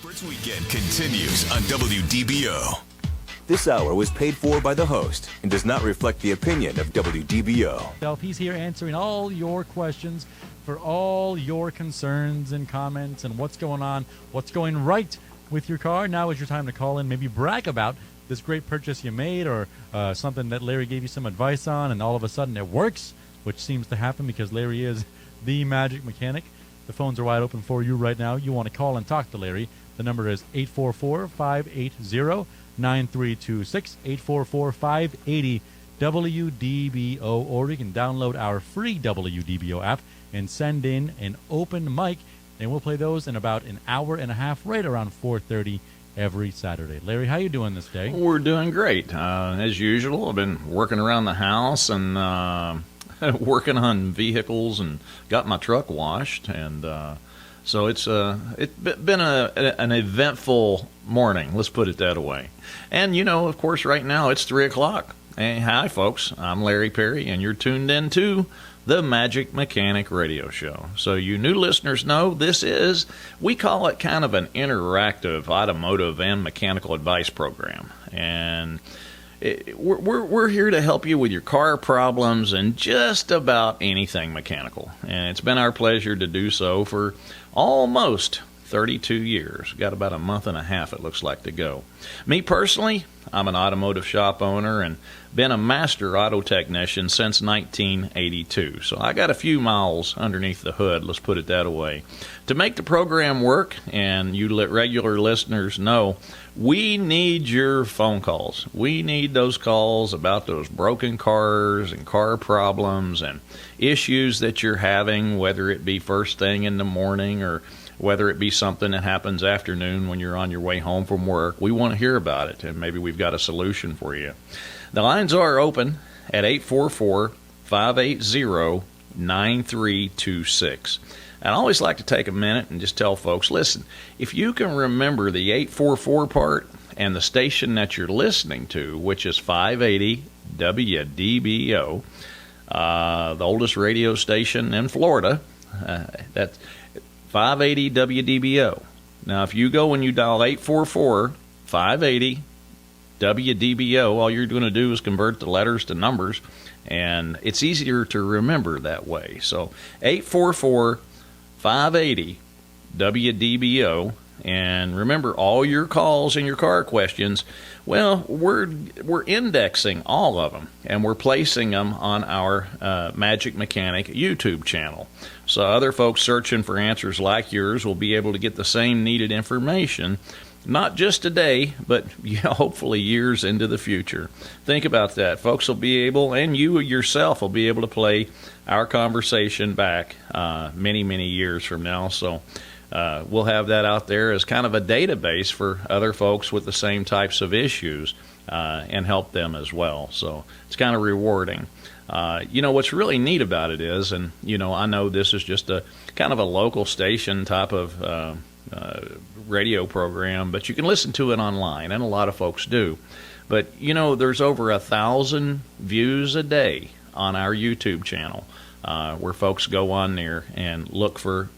Experts Weekend continues on WDBO. This hour was paid for by the host and does not reflect the opinion of WDBO. He's here answering all your questions for all your concerns and comments and what's going on, what's going right with your car. Now is your time to call in, maybe brag about this great purchase you made or something that Larry gave you some advice on, and all of a sudden it works, which seems to happen because Larry is the magic mechanic. The phones are wide open for you right now. You want to call and talk to Larry. The number is 844-580-9326, 844-580-WDBO, or you can download our free WDBO app and send in an open mic, and we'll play those in about an hour and a half, right around 4:30 every Saturday. Larry, how you doing this day? We're doing great. As usual, I've been working around the house and working on vehicles and got my truck washed, and so it's been an eventful morning, let's put it that way. And of course right now it's 3 o'clock. Hey, hi folks, I'm Larry Perry and you're tuned in to the Magic Mechanic Radio Show. So you new listeners know we call it kind of an interactive automotive and mechanical advice program, and we're here to help you with your car problems and just about anything mechanical. And it's been our pleasure to do so for almost 32 years. Got about a month and a half, it looks like, to go. Me personally, I'm an automotive shop owner and been a master auto technician since 1982. So I got a few miles underneath the hood, let's put it that way. To make the program work, and you regular listeners know, we need your phone calls. We need those calls about those broken cars and car problems and issues that you're having, whether it be first thing in the morning or whether it be something that happens afternoon when you're on your way home from work. We want to hear about it, and maybe we've got a solution for you. The lines are open at 844-580-9326. And I always like to take a minute and just tell folks, listen, if you can remember the 844 part and the station that you're listening to, which is 580 WDBO, the oldest radio station in Florida, that's 580 WDBO. Now, if you go and you dial 844-580 WDBO, all you're going to do is convert the letters to numbers, and it's easier to remember that way. So 844-580 WDBO, and remember, all your calls and your car questions, well, we're indexing all of them, and we're placing them on our Magic Mechanic YouTube channel. So other folks searching for answers like yours will be able to get the same needed information, not just today, but hopefully years into the future. Think about that. Folks will be able, and you yourself will be able to play our conversation back many, many years from now. So we'll have that out there as kind of a database for other folks with the same types of issues and help them as well. So it's kind of rewarding. What's really neat about it is, and, I know this is just a kind of a local station type of radio program, but you can listen to it online, and a lot of folks do. But, there's over 1,000 views a day on our YouTube channel where folks go on there and look for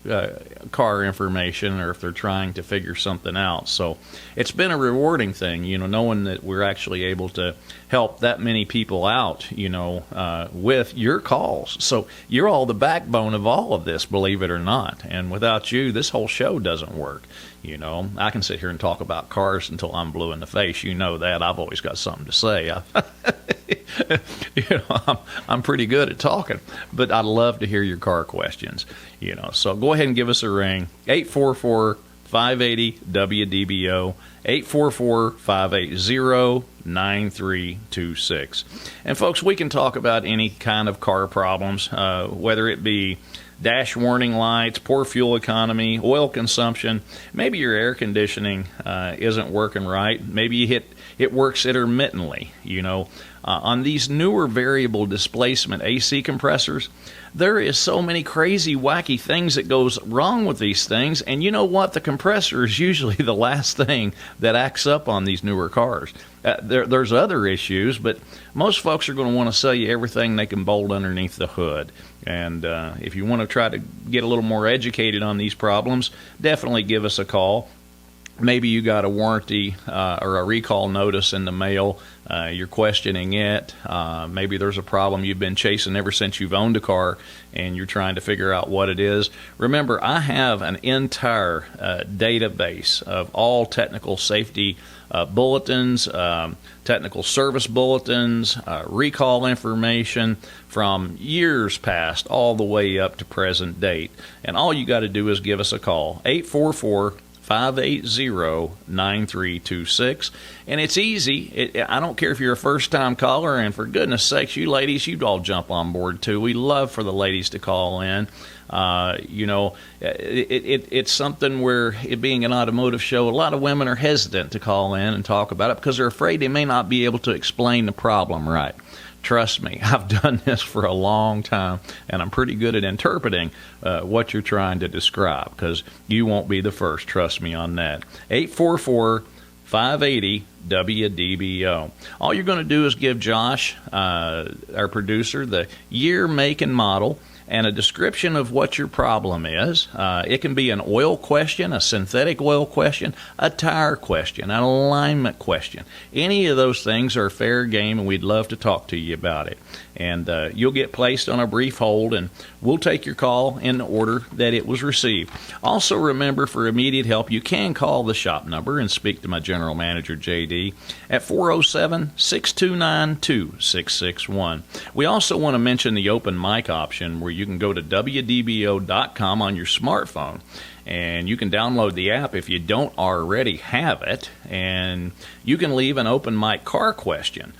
car information, or if they're trying to figure something out. So it's been a rewarding thing, knowing that we're actually able to help that many people out, with your calls. So you're all the backbone of all of this, believe it or not. And without you, this whole show doesn't work. I can sit here and talk about cars until I'm blue in the face. You know that. I've always got something to say. I'm pretty good at talking, but I'd love to hear your car questions. So go ahead and give us a ring. 844-580 WDBO, 844-580-9326. And folks, we can talk about any kind of car problems, whether it be dash warning lights, poor fuel economy, oil consumption. Maybe your air conditioning isn't working right. Maybe it works intermittently. On these newer variable displacement AC compressors, there is so many crazy, wacky things that goes wrong with these things. And you know what? The compressor is usually the last thing that acts up on these newer cars. There's other issues, but most folks are going to want to sell you everything they can bolt underneath the hood. And if you want to try to get a little more educated on these problems, definitely give us a call. maybe you got a warranty or a recall notice in the mail. You're questioning it. Maybe there's a problem you've been chasing ever since you've owned a car, and you're trying to figure out what it is. Remember, I have an entire database of all technical safety bulletins, technical service bulletins, recall information from years past all the way up to present date. And all you got to do is give us a call, 844-580-9326. And it's easy. I don't care if you're a first-time caller, and for goodness sakes, you ladies, you'd all jump on board too. We love for the ladies to call in. It's something where, it being an automotive show, a lot of women are hesitant to call in and talk about it because they're afraid they may not be able to explain the problem right. Trust me, I've done this for a long time, and I'm pretty good at interpreting what you're trying to describe, because you won't be the first. Trust me on that. 844-580-WDBO. All you're going to do is give Josh, our producer, the year, make, and model, and a description of what your problem is. It can be an oil question, a synthetic oil question, a tire question, an alignment question. Any of those things are fair game, and we'd love to talk to you about it. And you'll get placed on a brief hold, and we'll take your call in the order that it was received. Also remember, for immediate help, you can call the shop number and speak to my general manager, JD, at 407-629-2661. We also want to mention the open mic option, where you can go to WDBO.com on your smartphone, and you can download the app if you don't already have it, and you can leave an open mic car question.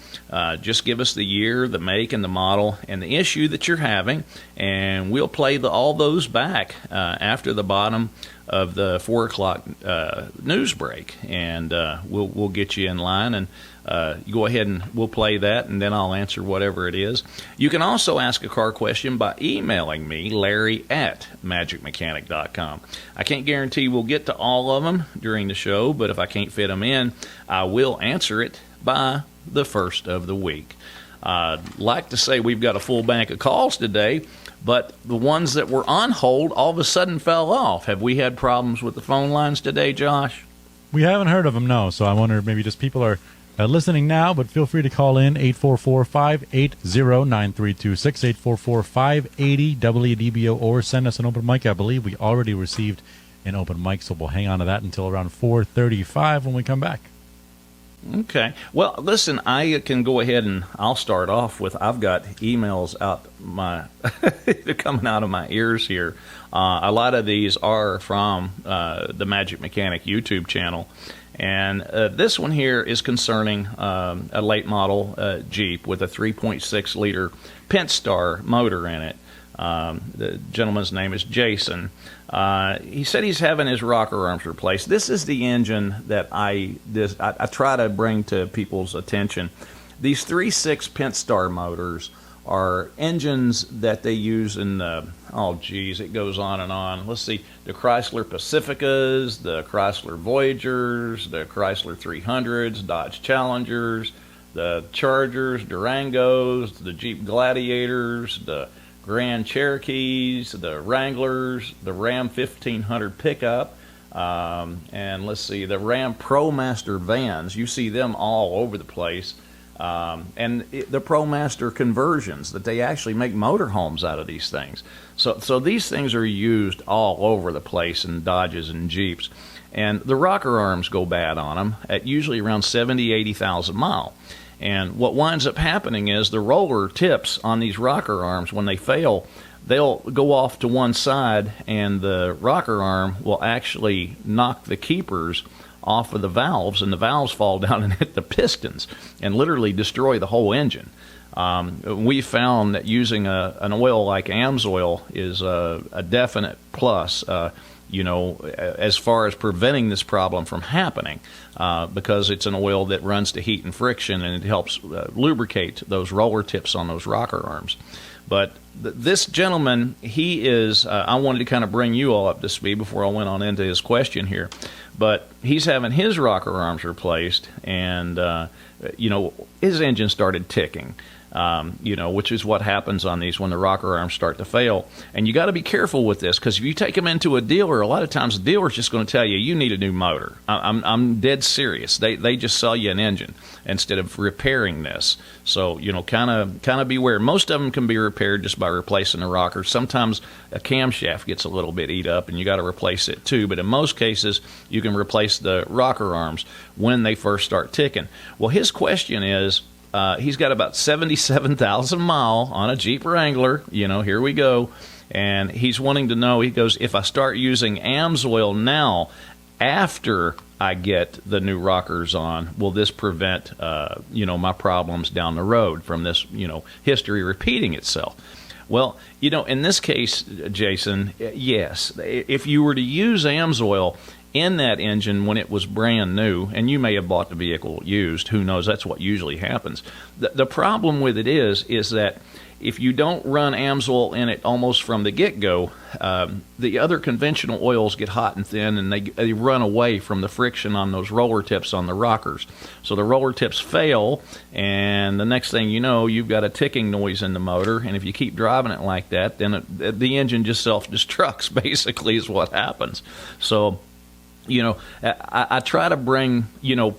Just give us the year, the make, and the model, and the issue that you're having, and we'll play all those back after the bottom of the 4 o'clock news break, and we'll get you in line, and you go ahead and we'll play that, and then I'll answer whatever it is. You can also ask a car question by emailing me, Larry@magicmechanic.com. I can't guarantee we'll get to all of them during the show, but if I can't fit them in, I will answer it by the first of the week. I'd like to say we've got a full bank of calls today, but the ones that were on hold all of a sudden fell off. Have we had problems with the phone lines today, Josh? We haven't heard of them, no. So I wonder if maybe just people are listening now, but feel free to call in 844-580-9326, 844-580-WDBO, or send us an open mic. I believe we already received an open mic, so we'll hang on to that until around 4:35 when we come back. Okay. Well, listen, I can go ahead and I'll start off with, I've got emails out they're coming out of my ears here. A lot of these are from the Magic Mechanic YouTube channel. And this one here is concerning a late model Jeep with a 3.6 liter Pentastar motor in it. The gentleman's name is Jason. He said he's having his rocker arms replaced. This is the engine that I try to bring to people's attention. These 3.6 Pentastar motors are engines that they use in the, it goes on and on. Let's see, the Chrysler Pacificas, the Chrysler Voyagers, the Chrysler 300s, Dodge Challengers, the Chargers, Durangos, the Jeep Gladiators, the Grand Cherokees, the Wranglers, the Ram 1500 pickup, and let's see, the Ram ProMaster vans. You see them all over the place. And the ProMaster conversions, that they actually make motorhomes out of these things. So these things are used all over the place in Dodges and Jeeps. And the rocker arms go bad on them at usually around 70, 80,000 miles. And what winds up happening is the roller tips on these rocker arms, when they fail, they'll go off to one side, and the rocker arm will actually knock the keepers off of the valves, and the valves fall down and hit the pistons and literally destroy the whole engine. We found that using an oil like AMSOIL is a definite plus, as far as preventing this problem from happening, because it's an oil that runs to heat and friction, and it helps lubricate those roller tips on those rocker arms. But this gentleman, he is, I wanted to kind of bring you all up to speed before I went on into his question here. But he's having his rocker arms replaced, and, his engine started ticking. Which is what happens on these when the rocker arms start to fail. And you got to be careful with this, because if you take them into a dealer, a lot of times the dealer's just going to tell you, you need a new motor. I'm dead serious. They just sell you an engine instead of repairing this. So, kind of beware. Most of them can be repaired just by replacing the rocker. Sometimes a camshaft gets a little bit eat up, and you got to replace it too. But in most cases, you can replace the rocker arms when they first start ticking. Well, his question is, he's got about 77,000 miles on a Jeep Wrangler. Here we go. And he's wanting to know, he goes, if I start using AMSOIL now, after I get the new rockers on, will this prevent, my problems down the road from this, history repeating itself? Well, in this case, Jason, yes. If you were to use AMSOIL in that engine when it was brand new, and you may have bought the vehicle used, who knows, that's what usually happens. The problem with it is that if you don't run AMSOIL in it almost from the get-go, the other conventional oils get hot and thin, and they run away from the friction on those roller tips on the rockers. So the roller tips fail, and the next thing you know, you've got a ticking noise in the motor, and if you keep driving it like that, then the engine just self-destructs, basically, is what happens. So, I try to bring,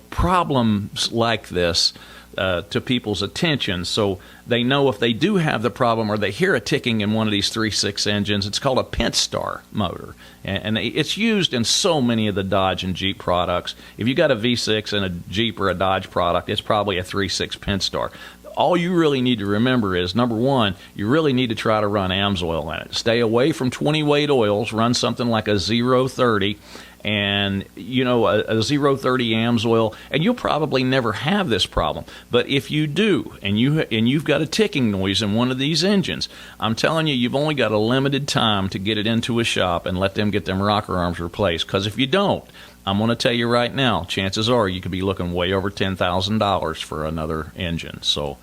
problems like this to people's attention so they know if they do have the problem or they hear a ticking in one of these 3.6 engines. It's called a Pentastar motor, and it's used in so many of the Dodge and Jeep products. If you got a V6 in a Jeep or a Dodge product, it's probably a 3.6 Pentastar. All you really need to remember is, number one, you really need to try to run AMSOIL in it. Stay away from 20-weight oils. Run something like a 030 and, a 030 AMSOIL, and you'll probably never have this problem. But if you do, and you've got a ticking noise in one of these engines, I'm telling you, you've only got a limited time to get it into a shop and let them get them rocker arms replaced. Because if you don't, I'm going to tell you right now, chances are you could be looking way over $10,000 for another engine. So,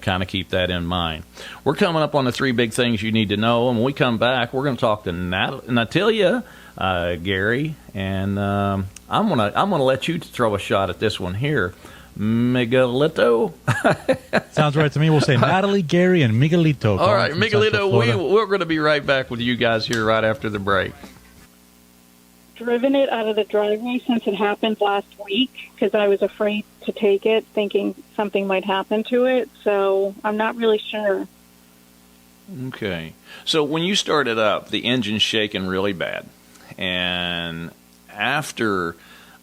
kind of keep that in mind. We're coming up on the 3 big things you need to know, and when we come back, we're going to talk to Natalia, Gary, and I'm gonna let you throw a shot at this one here. Miguelito. Sounds right to me. We'll say Natalie, Gary, and Miguelito. All right, Miguelito, we're going to be right back with you guys here right after the break. Driven it out of the driveway since it happened last week because I was afraid to take it, thinking something might happen to it. So I'm not really sure. Okay. So when you started up, the engine's shaking really bad. And after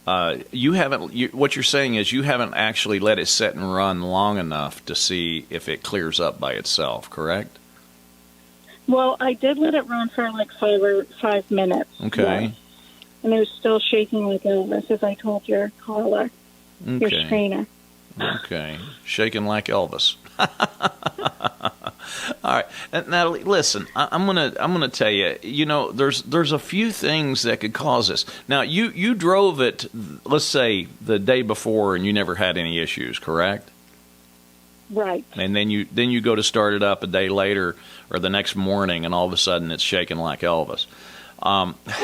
what you're saying is you haven't actually let it sit and run long enough to see if it clears up by itself, correct? Well, I did let it run for like 5 minutes. Okay. Yeah. And it was still shaking like Elvis, as I told your caller, your trainer. Okay. Shaking like Elvis. All right, Natalie. Listen, I'm gonna tell you. There's a few things that could cause this. Now, you drove it, let's say the day before, and you never had any issues, correct? Right. And then you go to start it up a day later or the next morning, and all of a sudden it's shaking like Elvis.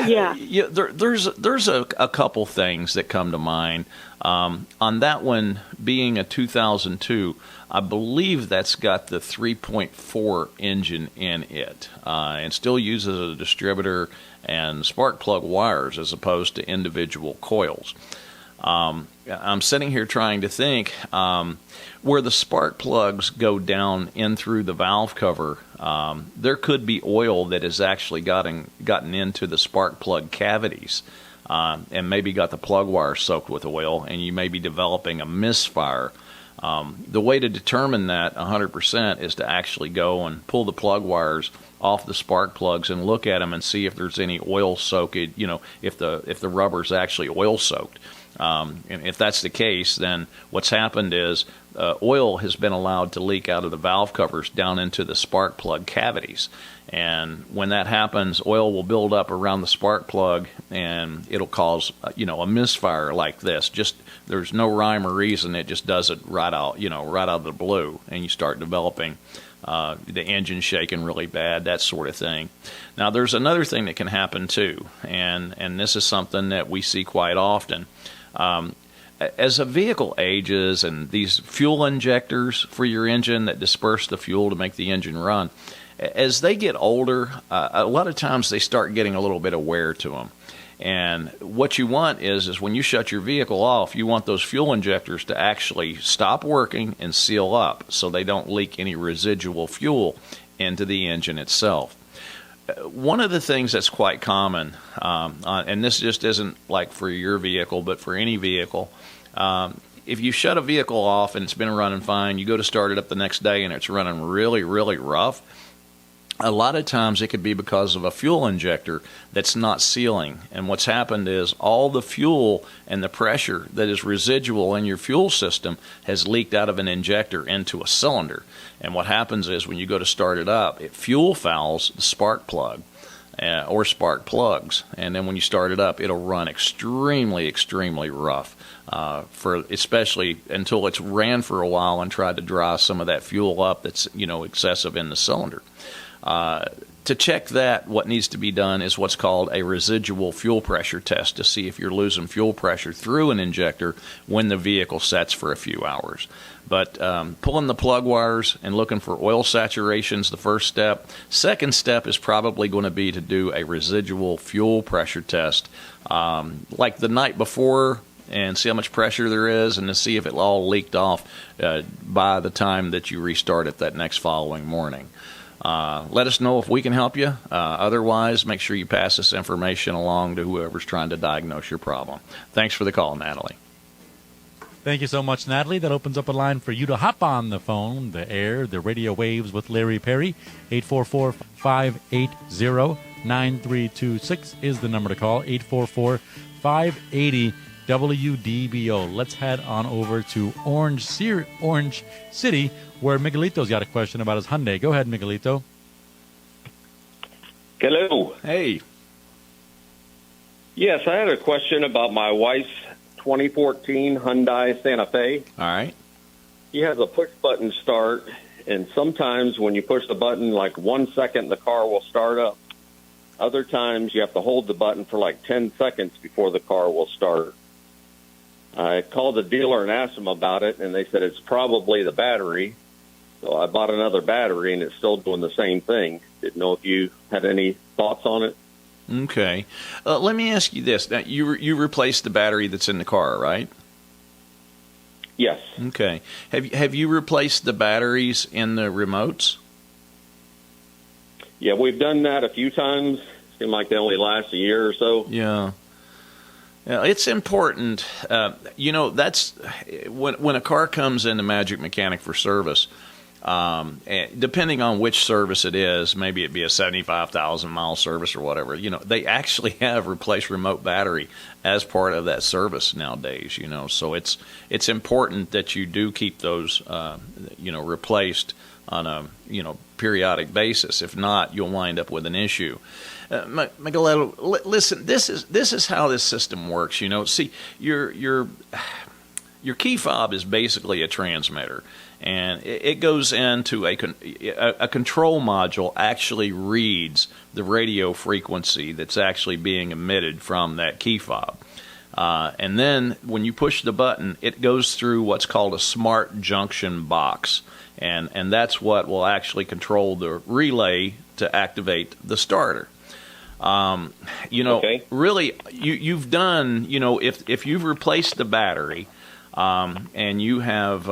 Yeah. There's a couple things that come to mind. On that one being a 2002, I believe that's got the 3.4 engine in it, and still uses a distributor and spark plug wires as opposed to individual coils. I'm sitting here trying to think where the spark plugs go down in through the valve cover. There could be oil that has actually gotten into the spark plug cavities, and maybe got the plug wire soaked with oil, and you may be developing a misfire. The way to determine that 100% is to actually go and pull the plug wires off the spark plugs and look at them and see if there's any oil soaked. If the rubber's actually oil soaked. And if that's the case, then what's happened is oil has been allowed to leak out of the valve covers down into the spark plug cavities. And when that happens, oil will build up around the spark plug, and it'll cause a misfire like this. Just there's no rhyme or reason. It just does it right out of the blue, and you start developing the engine shaking really bad, that sort of thing. Now, there's another thing that can happen too, and this is something that we see quite often. As a vehicle ages and these fuel injectors for your engine that disperse the fuel to make the engine run, as they get older, a lot of times they start getting a little bit of wear to them. And what you want is when you shut your vehicle off, you want those fuel injectors to actually stop working and seal up so they don't leak any residual fuel into the engine itself. One of the things that's quite common, and this just isn't like for your vehicle, but for any vehicle, if you shut a vehicle off and it's been running fine, you go to start it up the next day and it's running really, really rough, a lot of times it could be because of a fuel injector that's not sealing. And what's happened is all the fuel and the pressure that is residual in your fuel system has leaked out of an injector into a cylinder. And what happens is when you go to start it up, it fuel fouls the spark plug or spark plugs. And then when you start it up, it'll run extremely, extremely rough, especially until it's ran for a while and tried to dry some of that fuel up that's excessive in the cylinder. To check that, what needs to be done is what's called a residual fuel pressure test to see if you're losing fuel pressure through an injector when the vehicle sets for a few hours. But pulling the plug wires and looking for oil saturation is the first step. Second step is probably going to be to do a residual fuel pressure test, like the night before, and see how much pressure there is and to see if it all leaked off by the time that you restart it that next following morning. Let us know if we can help you. Otherwise, make sure you pass this information along to whoever's trying to diagnose your problem. Thanks for the call, Natalie. Thank you so much, Natalie. That opens up a line for you to hop on the phone, the air, the radio waves with Larry Perry. 844-580-9326 is the number to call. 844-580-WDBO. Let's head on over to Orange City, where Miguelito's got a question about his Hyundai. Go ahead, Miguelito. Hello. Hey. Yes, I had a question about my wife's 2014 Hyundai Santa Fe. All right. She has a push-button start, and sometimes when you push the button, like 1 second, the car will start up. Other times, you have to hold the button for like 10 seconds before the car will start. I called the dealer and asked them about it, and they said it's probably the battery. So I bought another battery, and it's still doing the same thing. Didn't know if you had any thoughts on it. Okay. Let me ask you this. Now, you replaced the battery that's in the car, right? Yes. Okay. Have you replaced the batteries in the remotes? Yeah, we've done that a few times. Seems like they only last a year or so. Yeah. Yeah, it's important. That's when a car comes into Magic Mechanic for service. Depending on which service it is, maybe it be a 75,000-mile service or whatever. They actually have replaced remote battery as part of that service nowadays. So it's important that you do keep those replaced on a periodic basis. If not, you'll wind up with an issue. Miguel, listen. This is how this system works. See, your key fob is basically a transmitter, and it goes into a control module. Actually reads the radio frequency that's actually being emitted from that key fob. And then when you push the button, it goes through what's called a smart junction box. And that's what will actually control the relay to activate the starter. Okay. Really, you've done, if you've replaced the battery and you have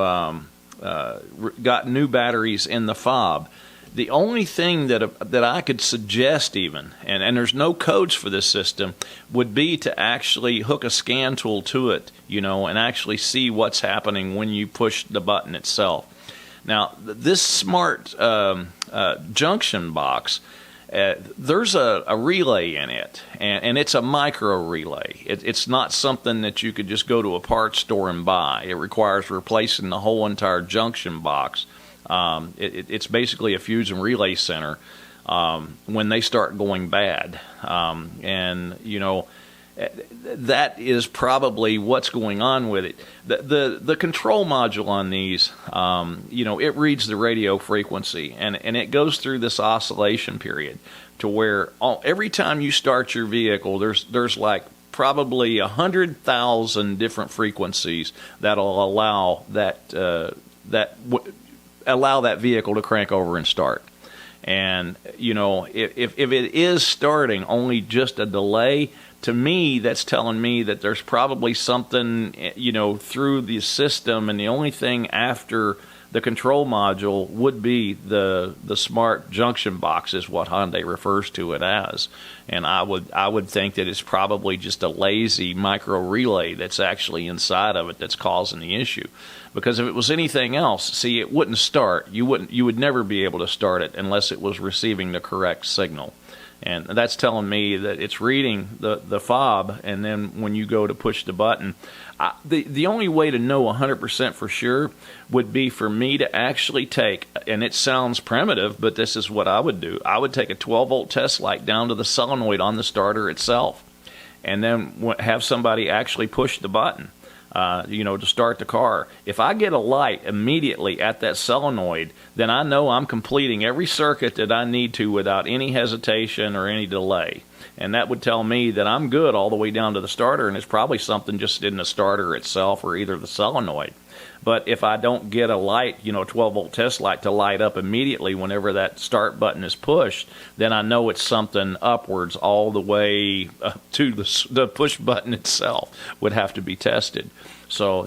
got new batteries in the fob, the only thing that I could suggest even, and there's no codes for this system, would be to actually hook a scan tool to it, and actually see what's happening when you push the button itself. Now, this smart junction box, there's a relay in it, and it's a micro relay. It's not something that you could just go to a parts store and buy. It requires replacing the whole entire junction box. It's basically a fuse and relay center when they start going bad. that is probably what's going on with it. The control module on these, it reads the radio frequency, and it goes through this oscillation period to where every time you start your vehicle, there's like probably 100,000 different frequencies that'll allow allow that vehicle to crank over and start. And if it is starting only just a delay, to me, that's telling me that there's probably something, through the system, and the only thing after the control module would be the smart junction box, is what Hyundai refers to it as. And I would think that it's probably just a lazy micro relay that's actually inside of it that's causing the issue. Because if it was anything else, see, it wouldn't start. You would never be able to start it unless it was receiving the correct signal. And that's telling me that it's reading the fob, and then when you go to push the button, the only way to know 100% for sure would be for me to actually take, and it sounds primitive, but this is what I would do. I would take a 12-volt test light down to the solenoid on the starter itself, and then have somebody actually push the button. To start the car. If I get a light immediately at that solenoid, then I know I'm completing every circuit that I need to without any hesitation or any delay. And that would tell me that I'm good all the way down to the starter, and it's probably something just in the starter itself or either the solenoid. But if I don't get a light, a 12-volt test light to light up immediately whenever that start button is pushed, then I know it's something upwards all the way to the push button itself would have to be tested. So,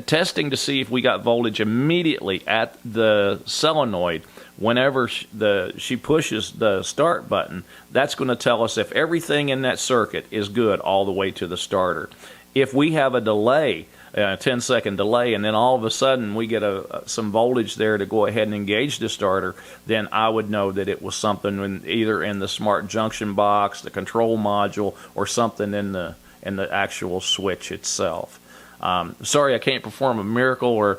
testing to see if we got voltage immediately at the solenoid whenever she pushes the start button, that's going to tell us if everything in that circuit is good all the way to the starter. If we have a delay, a 10-second delay, and then all of a sudden we get some voltage there to go ahead and engage the starter, then I would know that it was something either in the smart junction box, the control module, or something in the actual switch itself. Sorry I can't perform a miracle or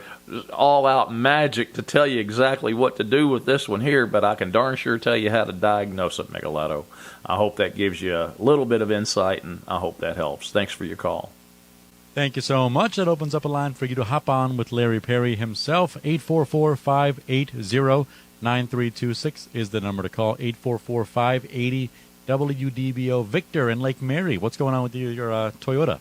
all-out magic to tell you exactly what to do with this one here, but I can darn sure tell you how to diagnose it, Migueletto. I hope that gives you a little bit of insight, and I hope that helps. Thanks for your call. Thank you so much. That opens up a line for you to hop on with Larry Perry himself. 844-580-9326 is the number to call. 844-580-WDBO. Victor in Lake Mary, what's going on with your Toyota?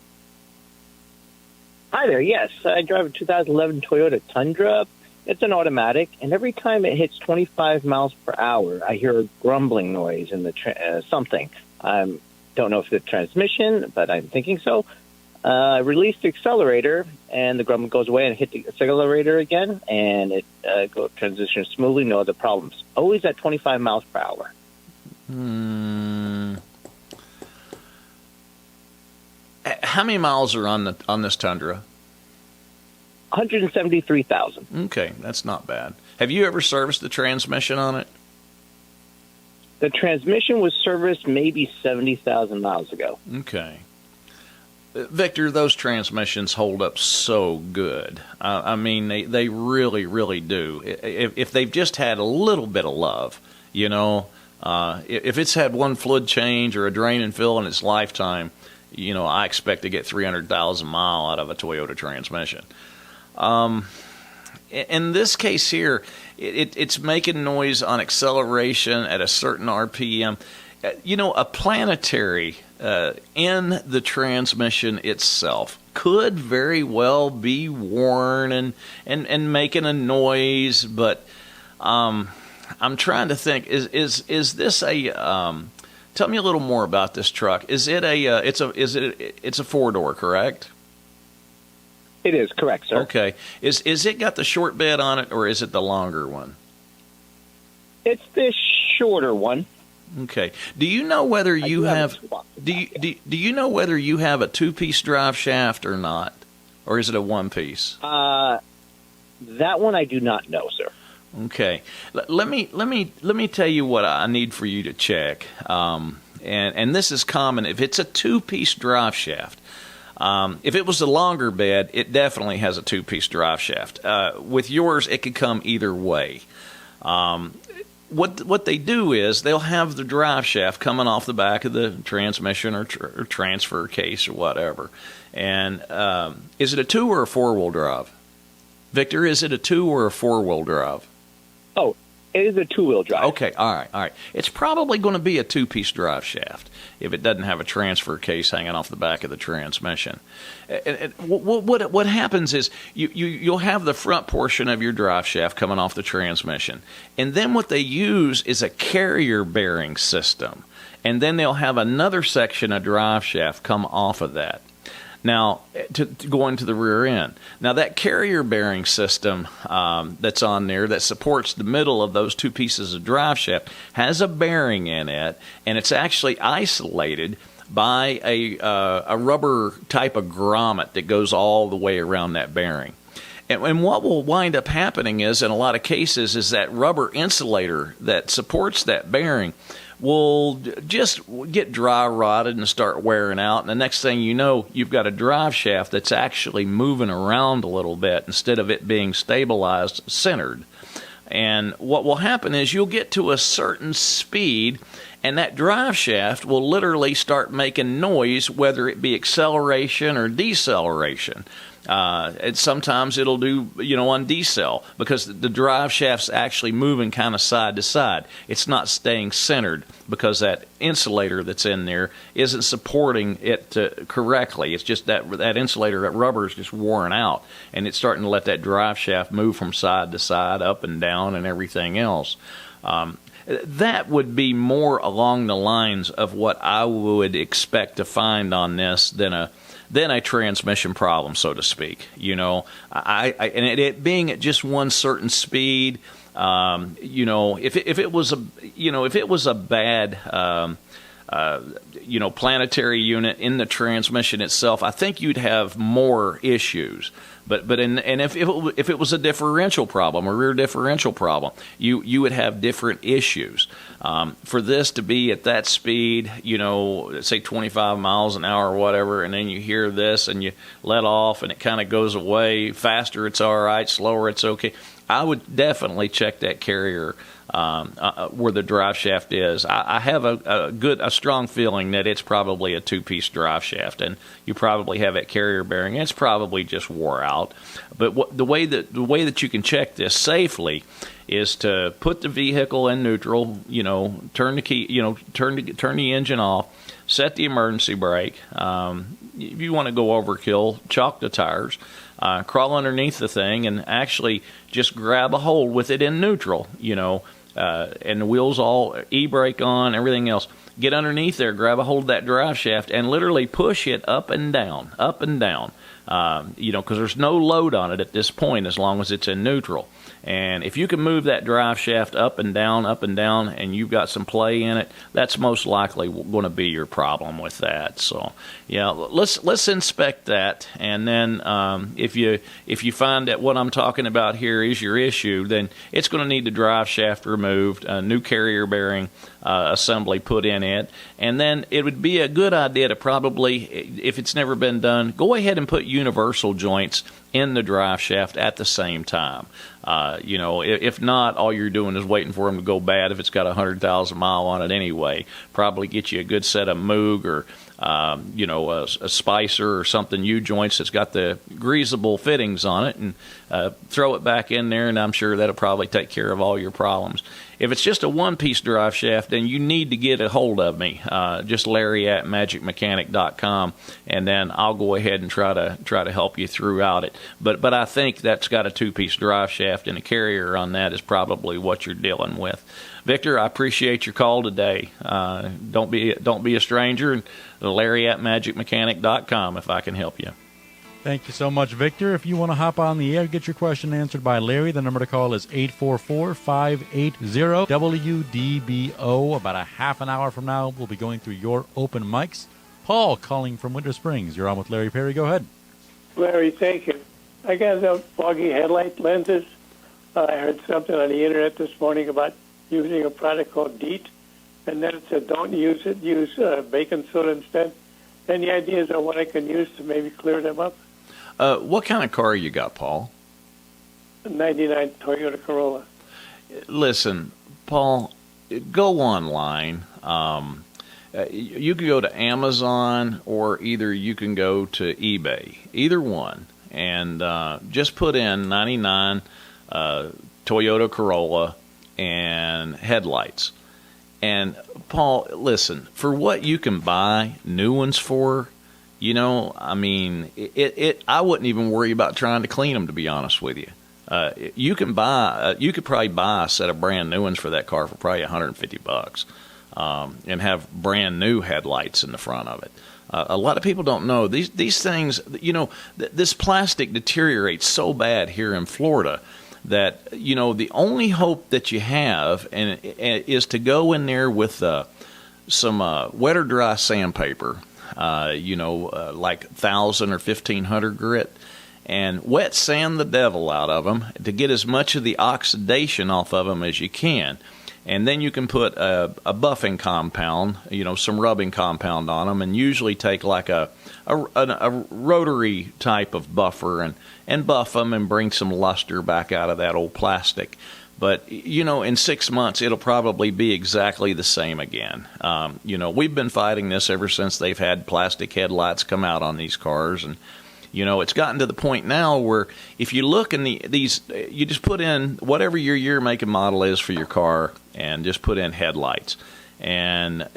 Hi there. Yes, I drive a 2011 Toyota Tundra. It's an automatic, and every time it hits 25 miles per hour, I hear a grumbling noise in the something. I don't know if it's the transmission, but I'm thinking so. I release the accelerator, and the grumbling goes away, and hit the accelerator again, and it transitions smoothly, no other problems. Always at 25 miles per hour. How many miles are on this Tundra? 173,000. Okay, that's not bad. Have you ever serviced the transmission on it? The transmission was serviced maybe 70,000 miles ago. Okay. Victor, those transmissions hold up so good. I mean, they really, really do. If they've just had a little bit of love, if it's had one fluid change or a drain and fill in its lifetime, I expect to get 300,000 mile out of a Toyota transmission. In this case here, it's making noise on acceleration at a certain RPM. A planetary in the transmission itself could very well be worn and making a noise, but I'm trying to think, is this a tell me a little more about this truck. Is it it's a four-door, correct? It is correct, sir. Okay. Is it got the short bed on it, or is it the longer one? It's the shorter one. Okay. Do you know whether you have do you know whether you have a two-piece drive shaft or not, or is it a one-piece? That one I do not know, sir. Okay. Let me tell you what I need for you to check. And this is common if it's a two-piece drive shaft. If it was a longer bed, it definitely has a two-piece drive shaft. With yours, it could come either way. what they do is they'll have the drive shaft coming off the back of the transmission or transfer case or whatever. And is it a 2 or a 4-wheel drive? Victor, is it a 2 or a 4-wheel drive? Oh, it is a 2-wheel drive. Okay, all right. It's probably going to be a 2-piece drive shaft if it doesn't have a transfer case hanging off the back of the transmission. What happens is you'll have the front portion of your drive shaft coming off the transmission, and then what they use is a carrier bearing system, and then they'll have another section of drive shaft come off of that. Now, to go into the rear end. Now, that carrier bearing system that's on there that supports the middle of those 2 pieces of drive shaft has a bearing in it, and it's actually isolated by a rubber type of grommet that goes all the way around that bearing. And what will wind up happening is, in a lot of cases, is that rubber insulator that supports that bearing will just get dry rotted and start wearing out. And the next thing you know, you've got a drive shaft that's actually moving around a little bit instead of it being stabilized, centered. And what will happen is you'll get to a certain speed, and that drive shaft will literally start making noise, whether it be acceleration or deceleration. And sometimes it'll do, on decel, because the drive shaft's actually moving kind of side to side. It's not staying centered because that insulator that's in there isn't supporting it correctly. It's just that insulator, that rubber is just worn out, and it's starting to let that drive shaft move from side to side, up and down, and everything else. That would be more along the lines of what I would expect to find on this than a transmission problem, so to speak. And it being at just one certain speed, if it was a bad planetary unit in the transmission itself, I think you'd have more issues. But if it was a differential problem, a rear differential problem, you would have different issues. For this to be at that speed, say 25 miles an hour or whatever, and then you hear this and you let off and it kind of goes away. Faster, it's all right. Slower, it's okay. I would definitely check that carrier where the drive shaft is. I have a strong feeling that it's probably a 2-piece drive shaft, and you probably have that carrier bearing. It's probably just wore out. But the way that you can check this safely is to put the vehicle in neutral. Turn the key. Turn the engine off. Set the emergency brake. If you want to go overkill, chalk the tires. Crawl underneath the thing and actually just grab a hold with it in neutral, and the wheels all e-brake on, everything else. Get underneath there, grab a hold of that drive shaft, and literally push it up and down, because there's no load on it at this point as long as it's in neutral. And if you can move that drive shaft up and down, and you've got some play in it, that's most likely going to be your problem with that. So, yeah, let's inspect that, and then if you find that what I'm talking about here is your issue, then it's going to need the drive shaft removed, a new carrier bearing assembly put in it, and then it would be a good idea to probably, if it's never been done, go ahead and put universal joints in the drive shaft at the same time. If not, all you're doing is waiting for them to go bad if it's got 100,000 mile on it anyway. Probably get you a good set of Moog or a Spicer or something, U-joints that's got the greasable fittings on it, and throw it back in there, and I'm sure that'll probably take care of all your problems. If it's just a 1-piece drive shaft, then you need to get a hold of me. Just Larry at magicmechanic.com, and then I'll go ahead and try to help you throughout it. But I think that's got a 2-piece drive shaft, and a carrier on that is probably what you're dealing with. Victor, I appreciate your call today. Don't be a stranger. Larry at magicmechanic.com if I can help you. Thank you so much, Victor. If you want to hop on the air, get your question answered by Larry, the number to call is 844-580-WDBO. About a half an hour from now, we'll be going through your open mics. Paul calling from Winter Springs. You're on with Larry Perry. Go ahead. Larry, thank you. I got the foggy headlight lenses. I heard something on the internet this morning about using a product called DEET, and then it said don't use it, use baking soda instead. Any ideas on what I can use to maybe clear them up? What kind of car you got, Paul? A 99 Toyota Corolla. Listen, Paul, go online. You can go to Amazon, or either you can go to eBay, either one, and just put in 99 Toyota Corolla and headlights. And Paul, listen, for what you can buy new ones for, I mean, I wouldn't even worry about trying to clean them, to be honest with you. You could probably buy a set of brand new ones for that car for probably $150, and have brand new headlights in the front of it. A lot of people don't know these things. This plastic deteriorates so bad here in Florida that the only hope that you have is to go in there with some wet or dry sandpaper, like 1,000 or 1,500 grit, and wet sand the devil out of them to get as much of the oxidation off of them as you can. And then you can put a buffing compound, some rubbing compound on them, and usually take like a rotary type of buffer and buff them and bring some luster back out of that old plastic. But, in 6 months, it'll probably be exactly the same again. We've been fighting this ever since they've had plastic headlights come out on these cars. And, it's gotten to the point now where if you look in these, you just put in whatever your year, make, and model is for your car and just put in headlights. And,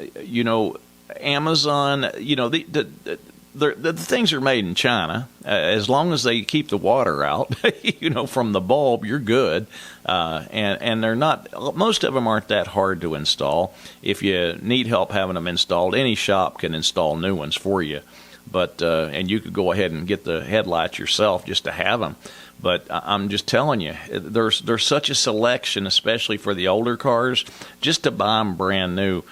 Amazon, the things are made in China. As long as they keep the water out, from the bulb, you're good. And they're not. Most of them aren't that hard to install. If you need help having them installed, any shop can install new ones for you. But and you could go ahead and get the headlights yourself just to have them. But I'm just telling you, there's such a selection, especially for the older cars, just to buy them brand new.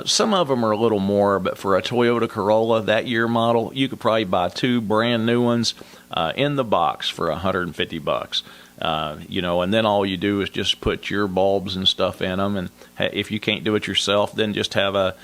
Some of them are a little more, but for a Toyota Corolla, that year model, you could probably buy 2 brand new ones in the box for $150. And then all you do is just put your bulbs and stuff in them. And if you can't do it yourself, then just have a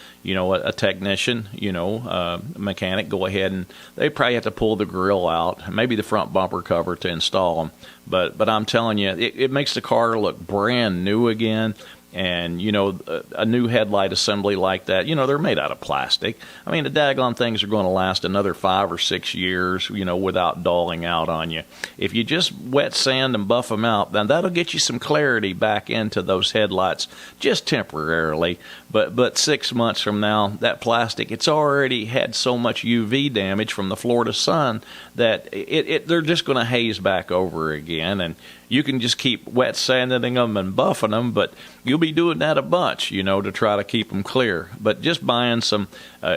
technician, a mechanic go ahead, and they probably have to pull the grill out, maybe the front bumper cover to install them. But I'm telling you, it makes the car look brand new again. And, a new headlight assembly like that, they're made out of plastic. I mean, the daggone things are going to last another 5 or 6 years, without dulling out on you. If you just wet sand and buff them out, then that'll get you some clarity back into those headlights just temporarily. But 6 months from now, that plastic, it's already had so much UV damage from the Florida sun that they're just going to haze back over again. And you can just keep wet sanding them and buffing them, but you'll be doing that a bunch, to try to keep them clear. But just buying some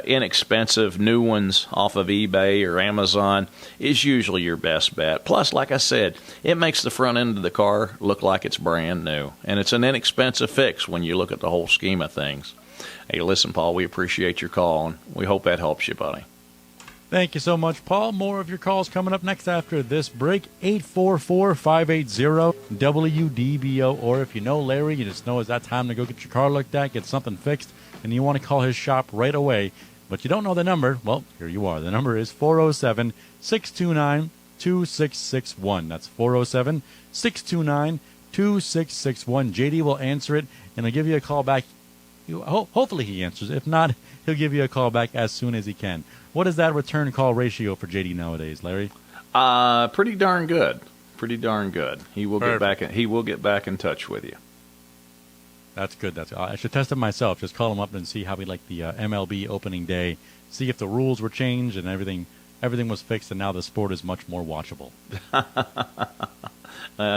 inexpensive new ones off of eBay or Amazon is usually your best bet. Plus, like I said, it makes the front end of the car look like it's brand new. And it's an inexpensive fix when you look at the whole scheme of things. Hey, listen, Paul, we appreciate your call, and we hope that helps you, buddy. Thank you so much, Paul. More of your calls coming up next after this break. 844-580-WDBO. Or if you know Larry, you just know it's that time to go get your car looked at, get something fixed, and you want to call his shop right away, but you don't know the number, well, here you are. The number is 407-629-2661. That's 407-629-2661. JD will answer it, and he'll give you a call back. Hopefully he answers. If not, he'll give you a call back as soon as he can. What is that return call ratio for JD nowadays, Larry? Pretty darn good. Pretty darn good. He will get back. He will get back in touch with you. That's good. I should test it myself. Just call him up and see how he liked the MLB opening day. See if the rules were changed and everything was fixed, and now the sport is much more watchable.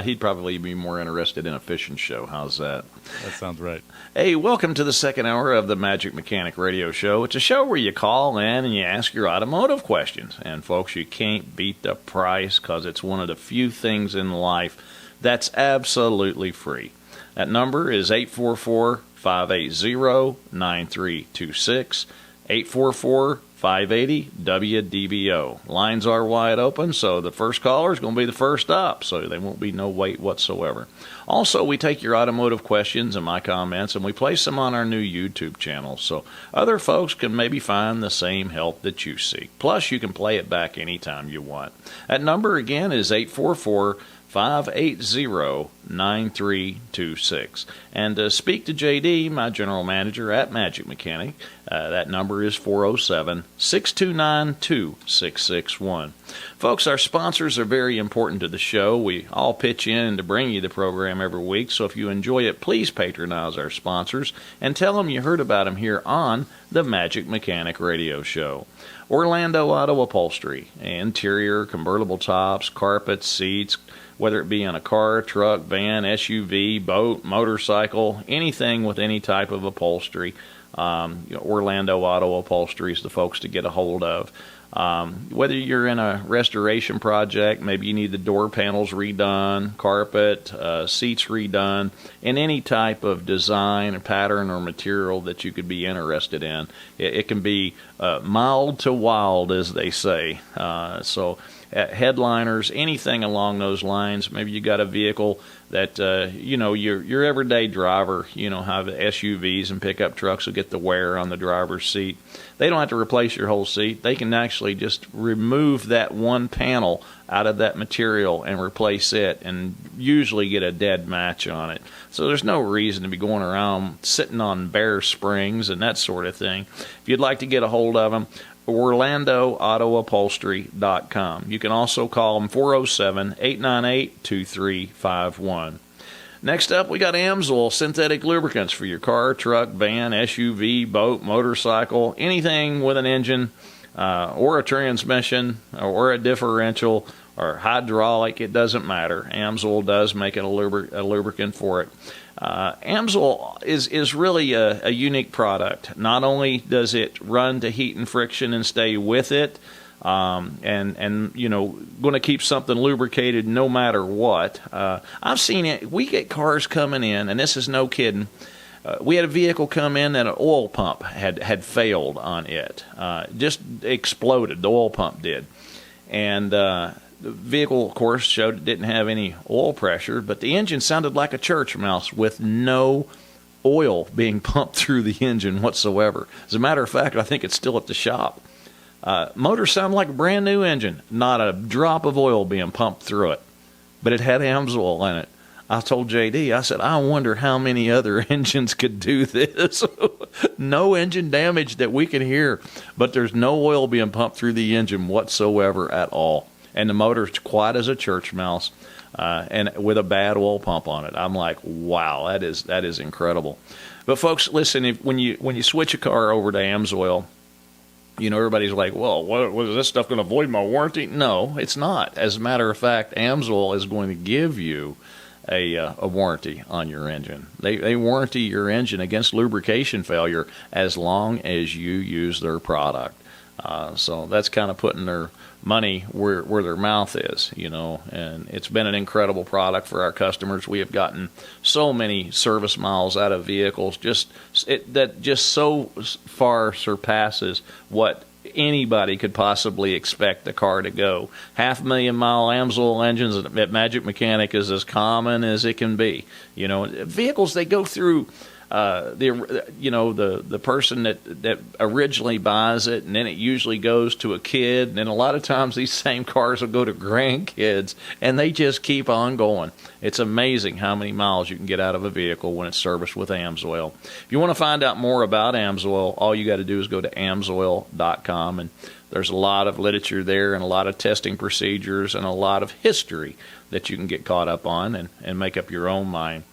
He'd probably be more interested in a fishing show. How's that? That sounds right. Hey, welcome to the second hour of the Magic Mechanic Radio Show. It's a show where you call in and you ask your automotive questions. And, folks, you can't beat the price because it's one of the few things in life that's absolutely free. That number is 844-580-9326, 844-580-WDBO. Lines are wide open, so the first caller is going to be the first up, so there won't be no wait whatsoever. Also, we take your automotive questions and my comments, and we place them on our new YouTube channel, so other folks can maybe find the same help that you seek. Plus, you can play it back anytime you want. That number, again, is 844-580-9326, 9326. And speak to JD, my general manager at Magic Mechanic. That number is 407-629-2661. Folks, our sponsors are very important to the show. We all pitch in to bring you the program every week, so if you enjoy it, please patronize our sponsors and tell them you heard about them here on the Magic Mechanic Radio Show. Orlando Auto Upholstery, interior, convertible tops, carpets, seats, whether it be in a car, truck, van, SUV, boat, motorcycle, anything with any type of upholstery. Orlando Auto Upholstery is the folks to get a hold of. Whether you're in a restoration project, maybe you need the door panels redone, carpet, seats redone, and any type of design or pattern or material that you could be interested in. It can be mild to wild, as they say. Headliners, anything along those lines. Maybe you got a vehicle that your everyday driver, have SUVs and pickup trucks will get the wear on the driver's seat. They don't have to replace your whole seat. They can actually just remove that one panel out of that material and replace it, and usually get a dead match on it. So there's no reason to be going around sitting on bare springs and that sort of thing. If you'd like to get a hold of them, OrlandoAutoUpholstery.com. You can also call them 407-898-2351. Next up, we got Amsoil synthetic lubricants for your car, truck, van, SUV, boat, motorcycle, anything with an engine or a transmission or a differential or hydraulic. It doesn't matter. Amsoil does make it a lubricant for it. Amsoil is really a unique product. Not only does it run to heat and friction and stay with it, going to keep something lubricated no matter what. I've seen it. We get cars coming in, and this is no kidding. We had a vehicle come in that an oil pump had failed on it. Just exploded. The oil pump did. And the vehicle, of course, showed it didn't have any oil pressure, but the engine sounded like a church mouse with no oil being pumped through the engine whatsoever. As a matter of fact, I think it's still at the shop. Motor sounded like a brand new engine, not a drop of oil being pumped through it, but it had Amsoil in it. I told JD, I said, I wonder how many other engines could do this. No engine damage that we can hear, but there's no oil being pumped through the engine whatsoever at all. And the motor's quiet as a church mouse, and with a bad oil pump on it. I'm like, wow, that is incredible. But folks, listen, when you switch a car over to Amsoil, everybody's like, well, what is this stuff going to void my warranty? No, it's not. As a matter of fact, Amsoil is going to give you a warranty on your engine. They warranty your engine against lubrication failure as long as you use their product. So that's kind of putting their money where their mouth is, and it's been an incredible product for our customers. We have gotten so many service miles out of vehicles, that just so far surpasses what anybody could possibly expect the car to go. 500,000-mile Amsoil engines at Magic Mechanic is as common as it can be. Vehicles, they go through the person that originally buys it, and then it usually goes to a kid, and then a lot of times these same cars will go to grandkids, and they just keep on going. It's amazing how many miles you can get out of a vehicle when it's serviced with Amsoil. If you want to find out more about Amsoil, all you got to do is go to amsoil.com, and there's a lot of literature there and a lot of testing procedures and a lot of history that you can get caught up on and make up your own mind.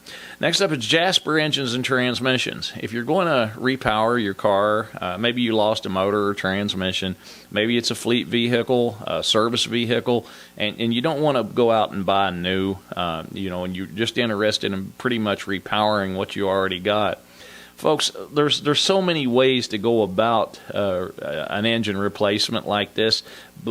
Next up is Jasper Engines and Transmissions. If you're going to repower your car, maybe you lost a motor or transmission, maybe it's a fleet vehicle, a service vehicle, and you don't want to go out and buy new, and you're just interested in pretty much repowering what you already got. Folks, there's so many ways to go about an engine replacement like this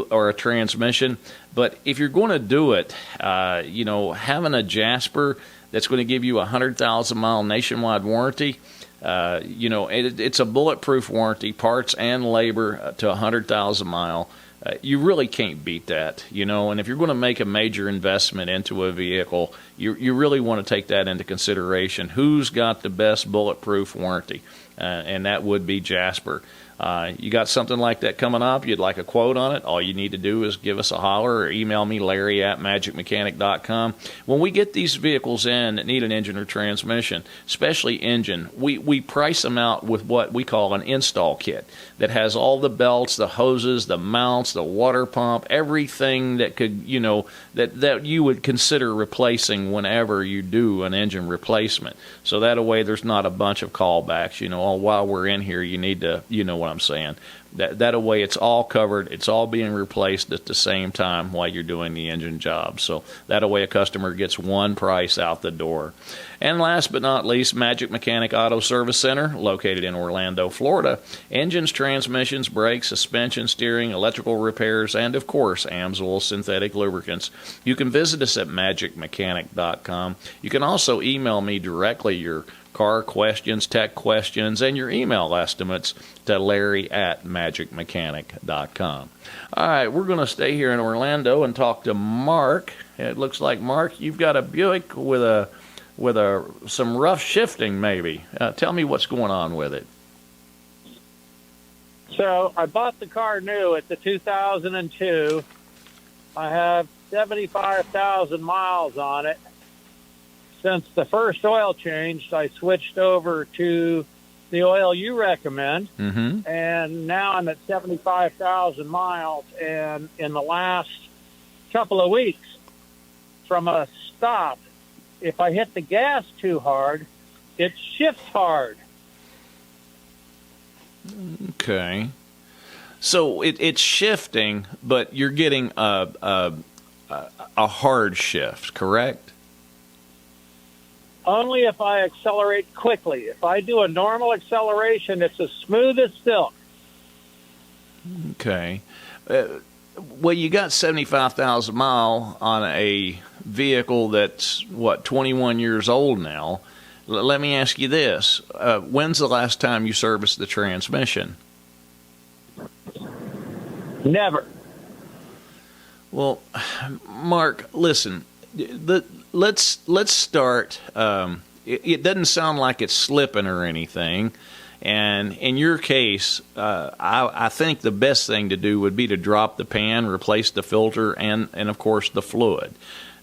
or a transmission, but if you're going to do it, having a Jasper that's going to give you a 100,000-mile nationwide warranty, it's a bulletproof warranty, parts and labor to 100,000 mile. You really can't beat that, and if you're going to make a major investment into a vehicle, you really want to take that into consideration. Who's got the best bulletproof warranty? And that would be Jasper. You got something like that coming up, you'd like a quote on it, all you need to do is give us a holler or email me, Larry@magicmechanic.com. When we get these vehicles in that need an engine or transmission, especially engine, we price them out with what we call an install kit that has all the belts, the hoses, the mounts, the water pump, everything that could, that you would consider replacing whenever you do an engine replacement. So that way there's not a bunch of callbacks, while we're in here, you need to, what I'm saying. That way it's all covered, it's all being replaced at the same time while you're doing the engine job. So that way a customer gets one price out the door. And last but not least, Magic Mechanic Auto Service Center, located in Orlando, Florida. Engines, transmissions, brakes, suspension, steering, electrical repairs, and of course, Amsoil synthetic lubricants. You can visit us at magicmechanic.com. You can also email me directly your car questions, tech questions, and your email estimates to Larry@magicmechanic.com. All right, we're going to stay here in Orlando and talk to Mark. It looks like, Mark, you've got a Buick with some rough shifting, maybe. Tell me what's going on with it. So I bought the car new. It's a 2002. I have 75,000 miles on it. Since the first oil changed, I switched over to the oil you recommend, and now I'm at 75,000 miles. And in the last couple of weeks, from a stop, if I hit the gas too hard, it shifts hard. Okay. So it's shifting, but you're getting a hard shift, correct? Only if I accelerate quickly. If I do a normal acceleration, it's as smooth as silk. Okay. Well, you got 75,000 miles on a vehicle that's, 21 years old now. Let me ask you this. When's the last time you serviced the transmission? Never. Well, Mark, listen. Let's start. It doesn't sound like it's slipping or anything, and in your case, I think the best thing to do would be to drop the pan, replace the filter, and of course the fluid.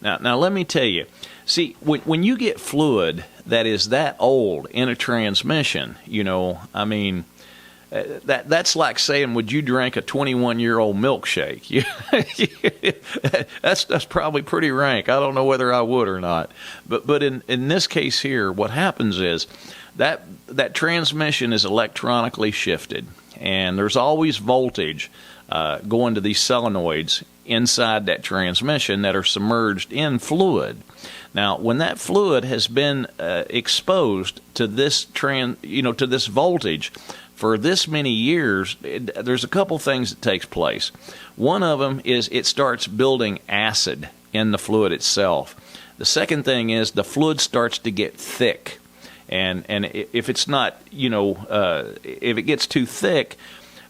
Now let me tell you. See, when you get fluid that is that old in a transmission, that's like saying, would you drink a 21-year-old milkshake? That's probably pretty rank. I don't know whether I would or not. But in this case here, what happens is that transmission is electronically shifted, and there's always voltage going to these solenoids inside that transmission that are submerged in fluid. Now, when that fluid has been exposed to this to this voltage for this many years, there's a couple things that takes place. One of them is it starts building acid in the fluid itself. The second thing is the fluid starts to get thick, and if it's not, if it gets too thick,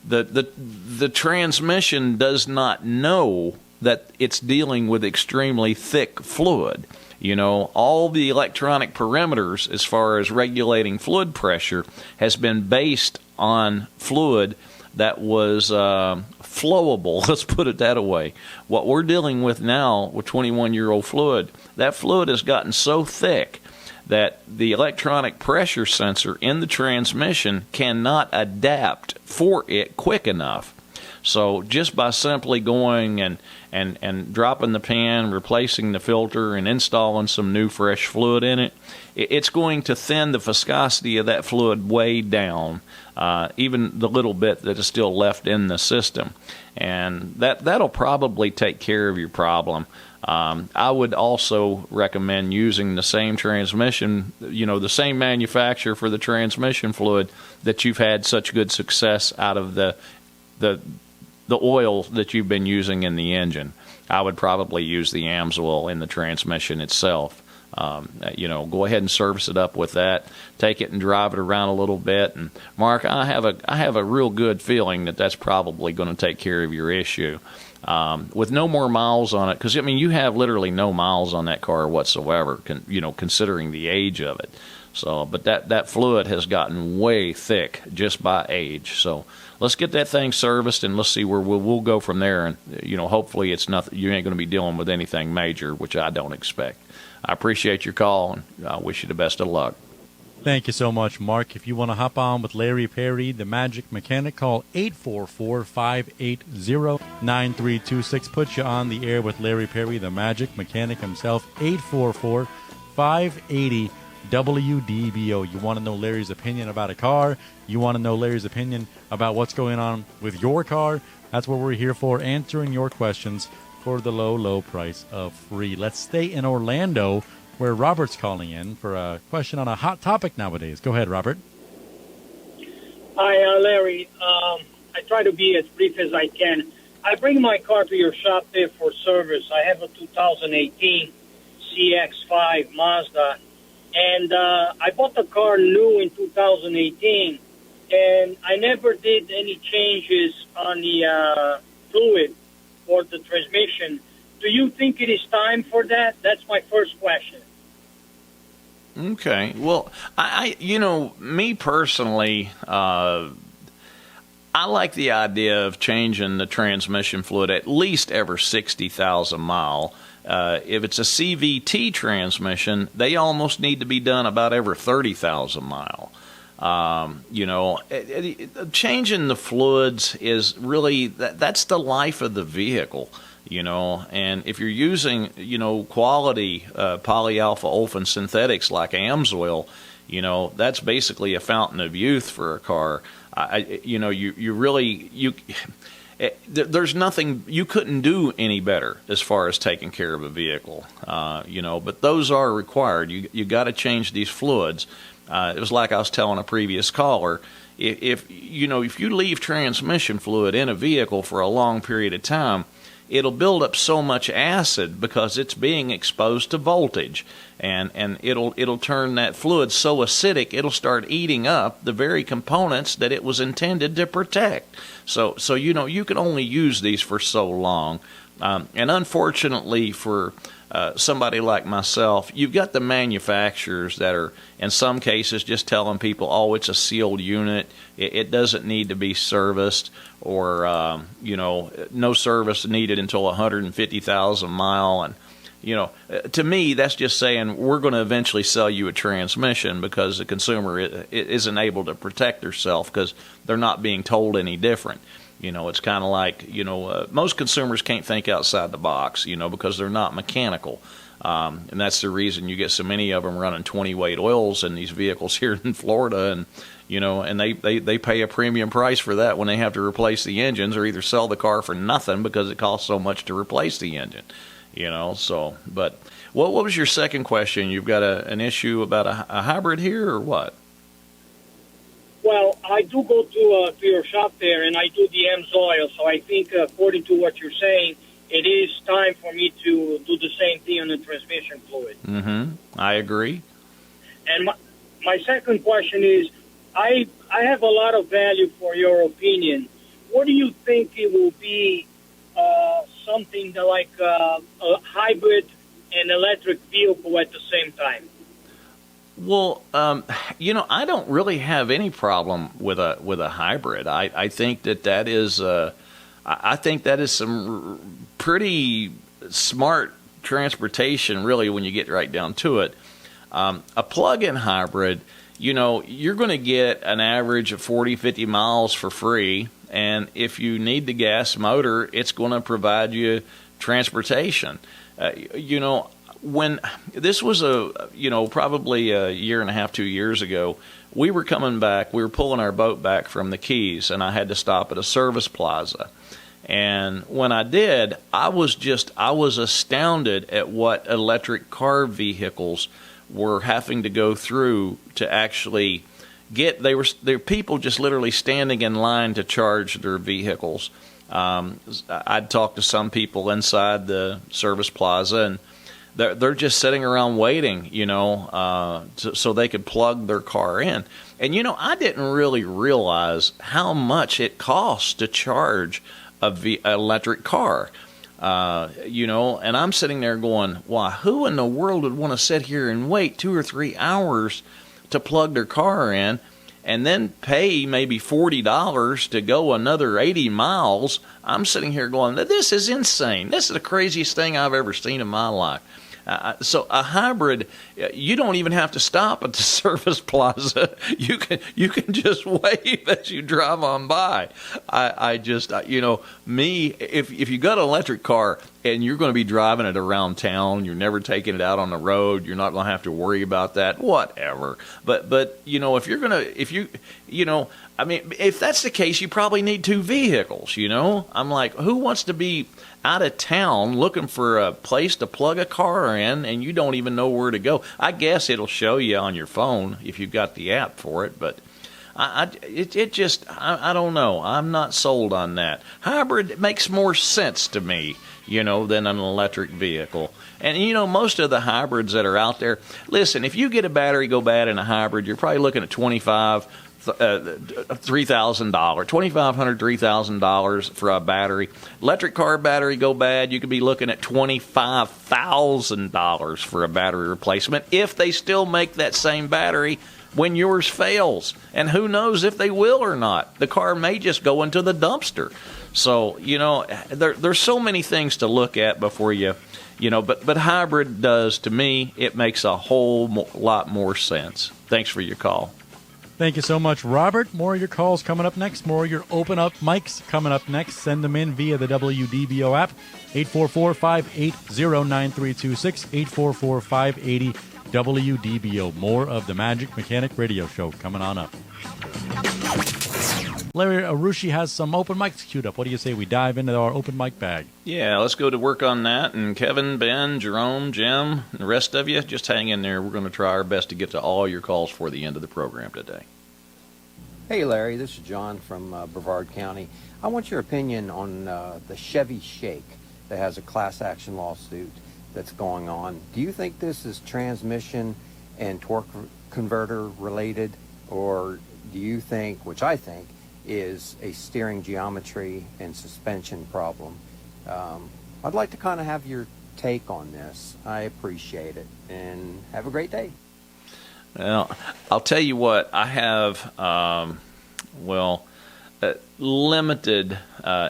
the transmission does not know that it's dealing with extremely thick fluid. All the electronic parameters as far as regulating fluid pressure has been based on fluid that was flowable, let's put it that way. What we're dealing with now with 21-year-old fluid, that fluid has gotten so thick that the electronic pressure sensor in the transmission cannot adapt for it quick enough. So just by simply going and dropping the pan, replacing the filter, and installing some new fresh fluid in it, it's going to thin the viscosity of that fluid way down, even the little bit that is still left in the system. And that'll probably take care of your problem. I would also recommend using the same transmission, the same manufacturer for the transmission fluid that you've had such good success out of the oil that you've been using in the engine. I would probably use the Amsoil in the transmission itself. Go ahead and service it up with that. Take it and drive it around a little bit. And Mark, I have a real good feeling that that's probably going to take care of your issue. With no more miles on it, because you have literally no miles on that car whatsoever. Considering the age of it. So, but that fluid has gotten way thick just by age. So let's get that thing serviced, and let's see where we'll go from there. And hopefully it's nothing. You ain't going to be dealing with anything major, which I don't expect. I appreciate your call, and I wish you the best of luck. Thank you so much, Mark. If you want to hop on with Larry Perry, the Magic Mechanic, call 844-580-9326. Put you on the air with Larry Perry, the Magic Mechanic himself, 844-580-WDBO. You want to know Larry's opinion about a car? You want to know Larry's opinion about what's going on with your car? That's what we're here for, answering your questions for the low, low price of free. Let's stay in Orlando, where Robert's calling in for a question on a hot topic nowadays. Go ahead, Robert. Hi, Larry. I try to be as brief as I can. I bring my car to your shop there for service. I have a 2018 CX-5 Mazda, and I bought the car new in 2018, and I never did any changes on the fluid or the transmission. Do you think it is time for that? That's my first question. Okay. Well, me personally, I like the idea of changing the transmission fluid at least every 60,000 mile. If it's a CVT transmission, they almost need to be done about every 30,000 mile. Changing the fluids is really, that's the life of the vehicle. And if you're using, quality polyalpha olefin synthetics like AMSOIL, that's basically a fountain of youth for a car. There's nothing, you couldn't do any better as far as taking care of a vehicle, but those are required. You got to change these fluids. It was like I was telling a previous caller, if you leave transmission fluid in a vehicle for a long period of time, it'll build up so much acid because it's being exposed to voltage, and it'll turn that fluid so acidic it'll start eating up the very components that it was intended to protect. So you can only use these for so long, and unfortunately for somebody like myself, you've got the manufacturers that are in some cases just telling people, oh, it's a sealed unit, it doesn't need to be serviced, or no service needed until 150,000 mile. And to me, that's just saying we're going to eventually sell you a transmission because the consumer isn't able to protect herself because they're not being told any different. It's kind of like, most consumers can't think outside the box, because they're not mechanical. And that's the reason you get so many of them running 20-weight oils in these vehicles here in Florida. And, and they pay a premium price for that when they have to replace the engines, or either sell the car for nothing because it costs so much to replace the engine, So, but what was your second question? You've got an issue about a hybrid here, or what? Well, I do go to your shop there, and I do the AMSOIL, so I think, according to what you're saying, it is time for me to do the same thing on the transmission fluid. Mm-hmm. I agree. And my second question is, I have a lot of value for your opinion. What do you think it will be something that like a hybrid and electric vehicle at the same time? Well, I don't really have any problem with a hybrid. I think that is I think that is some pretty smart transportation, really, when you get right down to it. A plug-in hybrid, you're going to get an average of 40, 50 miles for free, and if you need the gas motor, it's going to provide you transportation. When this was probably a year and a half, 2 years ago, we were coming back, we were pulling our boat back from the Keys, and I had to stop at a service plaza. And when I did, I was astounded at what electric car vehicles were having to go through to actually get, there were people just literally standing in line to charge their vehicles. I'd talked to some people inside the service plaza, and they're just sitting around waiting, so they could plug their car in. And, I didn't really realize how much it costs to charge an electric car. And I'm sitting there going, why, who in the world would want to sit here and wait 2 or 3 hours to plug their car in and then pay maybe $40 to go another 80 miles, I'm sitting here going, this is insane. This is the craziest thing I've ever seen in my life. So a hybrid, you don't even have to stop at the service plaza. You can just wave as you drive on by. I just, me, if you got an electric car and you're going to be driving it around town, you're never taking it out on the road, you're not going to have to worry about that, whatever. But if you're going to, if that's the case, you probably need two vehicles, I'm like, who wants to be out of town looking for a place to plug a car in and you don't even know where to go? I guess it'll show you on your phone if you've got the app for it, but I don't know. I'm not sold on that. Hybrid makes more sense to me, than an electric vehicle. And, most of the hybrids that are out there, listen, if you get a battery go bad in a hybrid, you're probably looking at $3,000, $2,500, $3,000 for a battery. Electric car battery go bad, you could be looking at $25,000 for a battery replacement if they still make that same battery when yours fails. And who knows if they will or not. The car may just go into the dumpster. So, there's so many things to look at before but hybrid does, to me, it makes a whole lot more sense. Thanks for your call. Thank you so much, Robert. More of your calls coming up next. More of your open up mics coming up next. Send them in via the WDBO app, 844-580-9326, 844-580-WDBO. More of the Magic Mechanic Radio Show coming on up. Larry Arushi has some open mics queued up. What do you say we dive into our open mic bag? Yeah, let's go to work on that. And Kevin, Ben, Jerome, Jim, and the rest of you, just hang in there. We're going to try our best to get to all your calls for the end of the program today. Hey, Larry, this is John from Brevard County. I want your opinion on the Chevy Shake that has a class action lawsuit that's going on. Do you think this is transmission and torque converter related, or do you think, which I think, is a steering geometry and suspension problem? I'd like to kind of have your take on this. I appreciate it, and have a great day. Well, I'll tell you what, I have, limited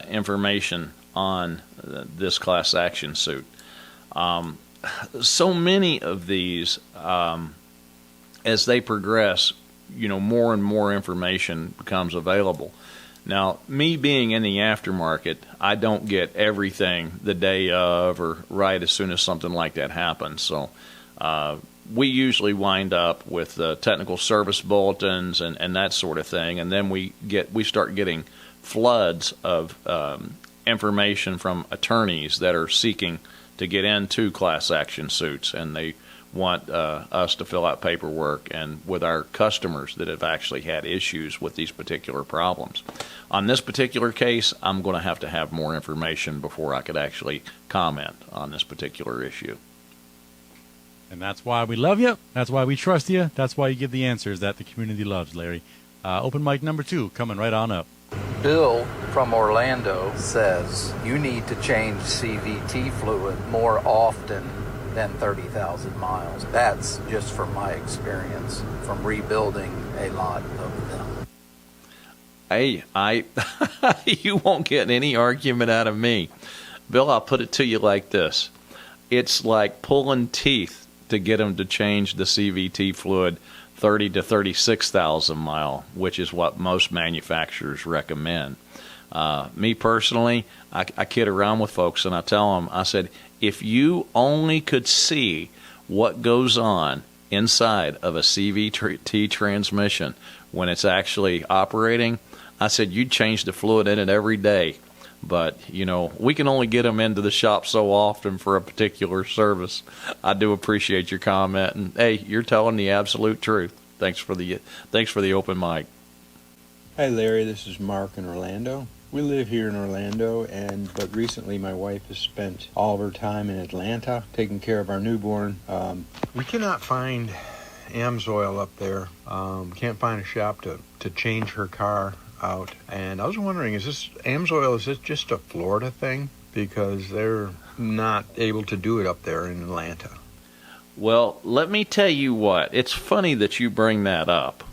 information on this class action suit. So many of these, as they progress, more and more information becomes available. Now, me being in the aftermarket, I don't get everything the day of or right as soon as something like that happens. So we usually wind up with technical service bulletins and that sort of thing, and then we start getting floods of information from attorneys that are seeking to get into class action suits, and they want us to fill out paperwork, and with our customers that have actually had issues with these particular problems. On this particular case, I'm going to have more information before I could actually comment on this particular issue. And that's why we love you. That's why we trust you. That's why you give the answers that the community loves, Larry. Open mic number 2 coming right on up. Bill from Orlando says you need to change CVT fluid more often than 30,000 miles. That's just from my experience from rebuilding a lot of them. Hey, you won't get any argument out of me. Bill, I'll put it to you like this. It's like pulling teeth to get them to change the CVT fluid 30 to 36,000 mile, which is what most manufacturers recommend. Me personally, I kid around with folks and I tell them, I said, if you only could see what goes on inside of a CVT transmission when it's actually operating, I said you'd change the fluid in it every day. But, we can only get them into the shop so often for a particular service. I do appreciate your comment. And, hey, you're telling the absolute truth. Thanks for the open mic. Hi, Larry. This is Mark in Orlando. We live here in Orlando, but recently my wife has spent all of her time in Atlanta taking care of our newborn. We cannot find AMSOIL up there. Can't find a shop to change her car out. And I was wondering, is this just a Florida thing? Because they're not able to do it up there in Atlanta. Well, let me tell you what. It's funny that you bring that up,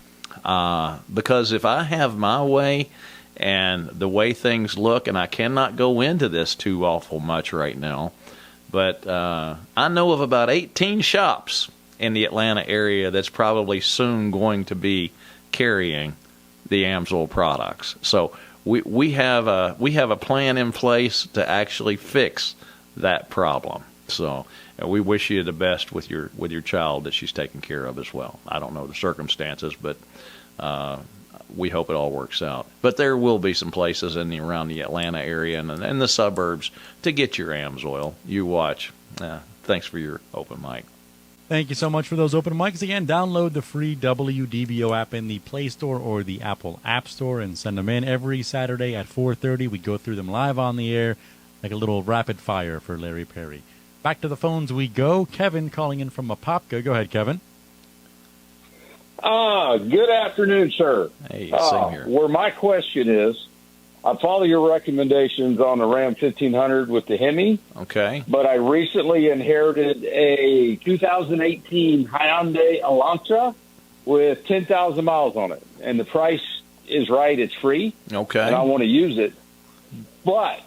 because if I have my way and the way things look, and I cannot go into this too awful much right now, but I know of about 18 shops in the Atlanta area that's probably soon going to be carrying the AMSOIL products. So we have a plan in place to actually fix that problem. So we wish you the best with your child that she's taking care of as well. I don't know the circumstances, but we hope it all works out. But there will be some places around the Atlanta area and the suburbs to get your AMSOIL. You watch. Thanks for your open mic. Thank you so much for those open mics. Again, download the free WDBO app in the Play Store or the Apple App Store and send them in every Saturday at 4:30. We go through them live on the air like a little rapid fire for Larry Perry. Back to the phones we go. Kevin calling in from Apopka. Go ahead, Kevin. Good afternoon, sir. Hey, same here. Where my question is, I follow your recommendations on the Ram 1500 with the Hemi. Okay. But I recently inherited a 2018 Hyundai Elantra with 10,000 miles on it. And the price is right. It's free. Okay. And I want to use it. But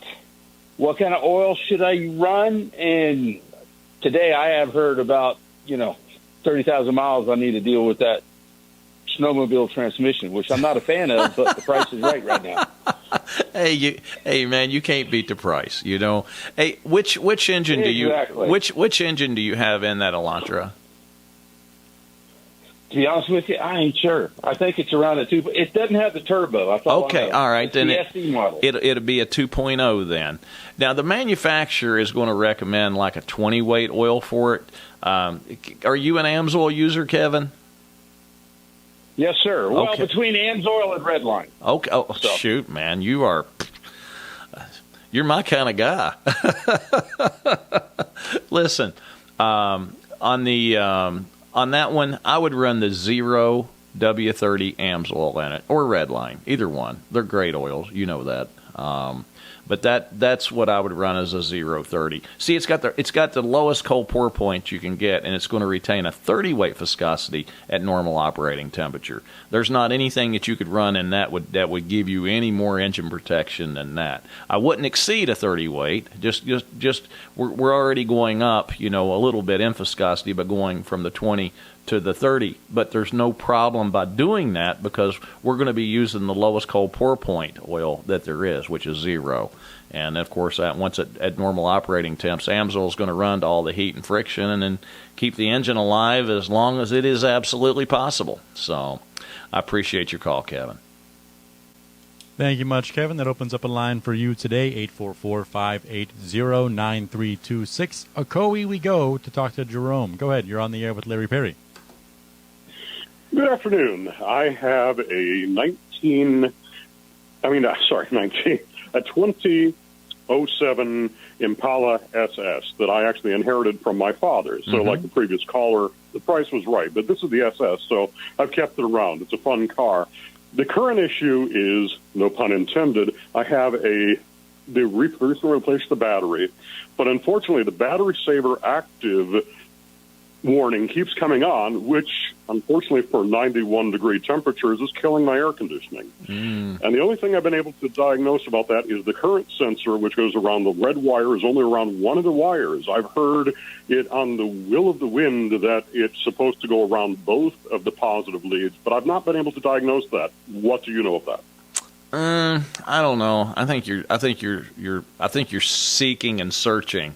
what kind of oil should I run? And today I have heard about, 30,000 miles I need to deal with that snowmobile transmission, which I'm not a fan of, but the price is right now. Hey, man, you can't beat the price. Hey, which engine which engine do you have in that Elantra? To be honest with you, I ain't sure. I think it's around a 2. It doesn't have the turbo. Okay, all right. It's then the SE model. It'll be a 2.0 then. Now, the manufacturer is going to recommend like a 20-weight oil for it. Are you an AMSOIL user, Kevin? Yes, sir. Well, Okay. between AMSOIL and Redline. Okay. Oh, shoot, man. You're my kind of guy. Listen, on that one, I would run the 0 W30 AMSOIL in it, or Redline, either one. They're great oils, you know that. But that's what I would run as a 030. See, it's got the lowest cold pour point you can get, and it's going to retain a 30-weight viscosity at normal operating temperature. There's not anything that you could run in that would give you any more engine protection than that. I wouldn't exceed a 30-weight. Just we're already going up, a little bit in viscosity, but going from the 20 to the 30, but there's no problem by doing that because we're going to be using the lowest cold pour point oil that there is, which is 0. And of course, once at normal operating temps, AMSOIL is going to run to all the heat and friction and then keep the engine alive as long as it is absolutely possible. So I appreciate your call, Kevin. Thank you much, Kevin. That opens up a line for you today, 844-580-9326. Ocoee we go to talk to Jerome. Go ahead. You're on the air with Larry Perry. Good afternoon. I have a 2007 Impala SS that I actually inherited from my father. So like the previous caller, the price was right, but this is the SS, so I've kept it around. It's a fun car. The current issue is, no pun intended, I have they recently replaced the battery, but unfortunately the battery saver active warning keeps coming on, which unfortunately for 91-degree temperatures is killing my air conditioning. And the only thing I've been able to diagnose about that is the current sensor, which goes around the red wire, is only around one of the wires. I've heard it on the will of the wind that it's supposed to go around both of the positive leads, but I've not been able to diagnose that. What do you know of that? I don't know. I think you're seeking and searching.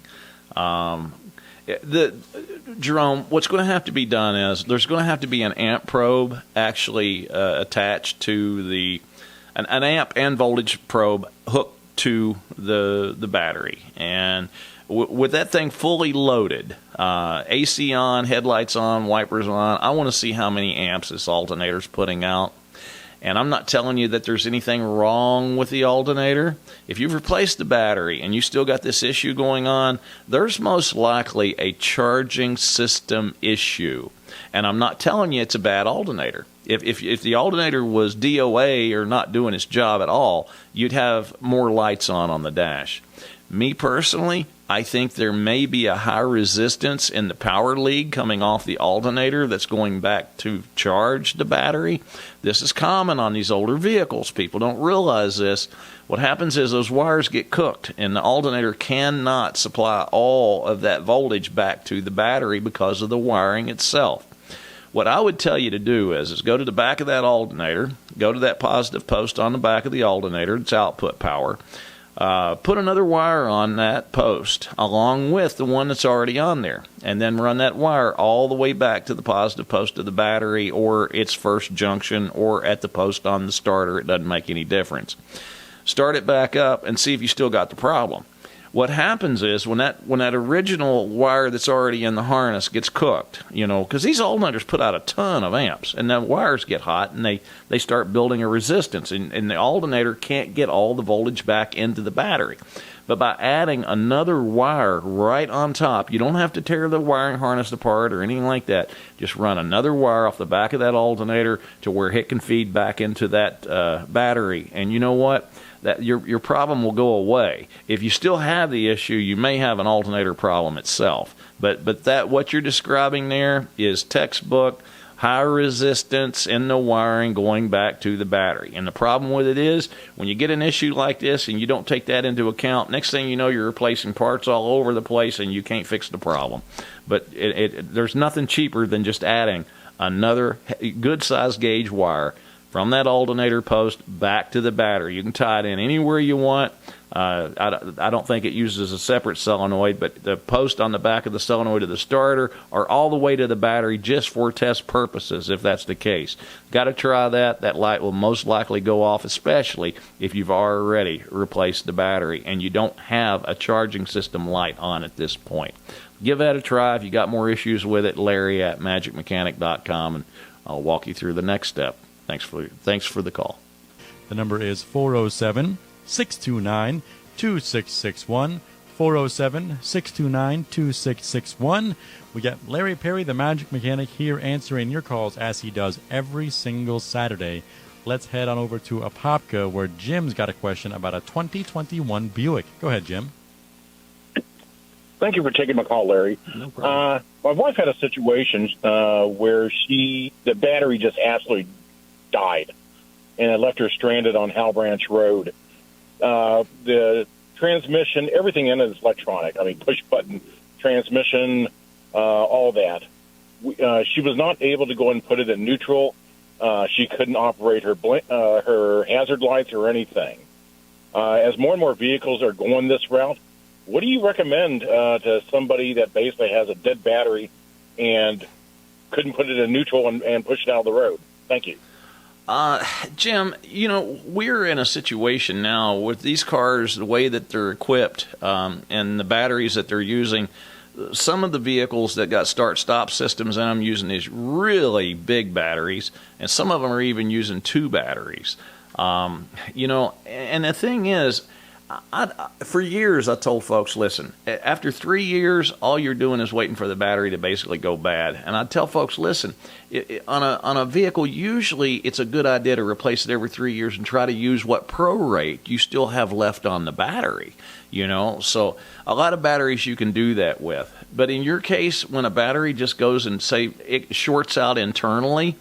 Jerome, what's going to have to be done is there's going to have to be an amp probe actually attached to an amp and voltage probe hooked to the battery. And with that thing fully loaded, AC on, headlights on, wipers on, I want to see how many amps this alternator's putting out. And I'm not telling you that there's anything wrong with the alternator. If you've replaced the battery and you still got this issue going on, there's most likely a charging system issue. And I'm not telling you it's a bad alternator. If the alternator was DOA or not doing its job at all, you'd have more lights on the dash. Me personally, I think there may be a high resistance in the power lead coming off the alternator that's going back to charge the battery. This is common on these older vehicles. People don't realize this. What happens is those wires get cooked, and the alternator cannot supply all of that voltage back to the battery because of the wiring itself. What I would tell you to do is go to the back of that alternator, go to that positive post on the back of the alternator, it's output power. Put another wire on that post along with the one that's already on there, and then run that wire all the way back to the positive post of the battery or its first junction or at the post on the starter. It doesn't make any difference. Start it back up and see if you still got the problem. What happens is when that original wire that's already in the harness gets cooked, because these alternators put out a ton of amps, and the wires get hot, and they start building a resistance, and the alternator can't get all the voltage back into the battery. But by adding another wire right on top, you don't have to tear the wiring harness apart or anything like that. Just run another wire off the back of that alternator to where it can feed back into that battery, and you know what? That your problem will go away. If you still have the issue, you may have an alternator problem itself. But that what you're describing there is textbook high resistance in the wiring going back to the battery. And the problem with it is when you get an issue like this and you don't take that into account, next thing you know you're replacing parts all over the place and you can't fix the problem. But there's nothing cheaper than just adding another good size gauge wire from that alternator post back to the battery. You can tie it in anywhere you want. I don't think it uses a separate solenoid, but the post on the back of the solenoid of the starter are all the way to the battery just for test purposes, if that's the case. Got to try that. That light will most likely go off, especially if you've already replaced the battery and you don't have a charging system light on at this point. Give that a try. If you got more issues with it, Larry at magicmechanic.com, and I'll walk you through the next step. Thanks for the call. The number is 407-629-2661. 407-629-2661. We got Larry Perry, the Magic Mechanic, here answering your calls as he does every single Saturday. Let's head on over to Apopka, where Jim's got a question about a 2021 Buick. Go ahead, Jim. Thank you for taking my call, Larry. No problem. My wife had a situation where the battery just absolutely died, and it left her stranded on Hal Branch Road. The transmission, everything in it is electronic. I mean, push-button transmission, all that. She was not able to go and put it in neutral. She couldn't operate her hazard lights or anything. As more and more vehicles are going this route, what do you recommend to somebody that basically has a dead battery and couldn't put it in neutral and push it out of the road? Thank you. Jim, we're in a situation now with these cars, the way that they're equipped and the batteries that they're using. Some of the vehicles that got start-stop systems in them using these really big batteries, and some of them are even using 2 batteries. And the thing is, for years I told folks, listen, after 3 years, all you're doing is waiting for the battery to basically go bad. And I tell folks, listen, on a vehicle, usually it's a good idea to replace it every 3 years and try to use what prorate you still have left on the battery. So a lot of batteries you can do that with. But in your case, when a battery just goes and say it shorts out internally,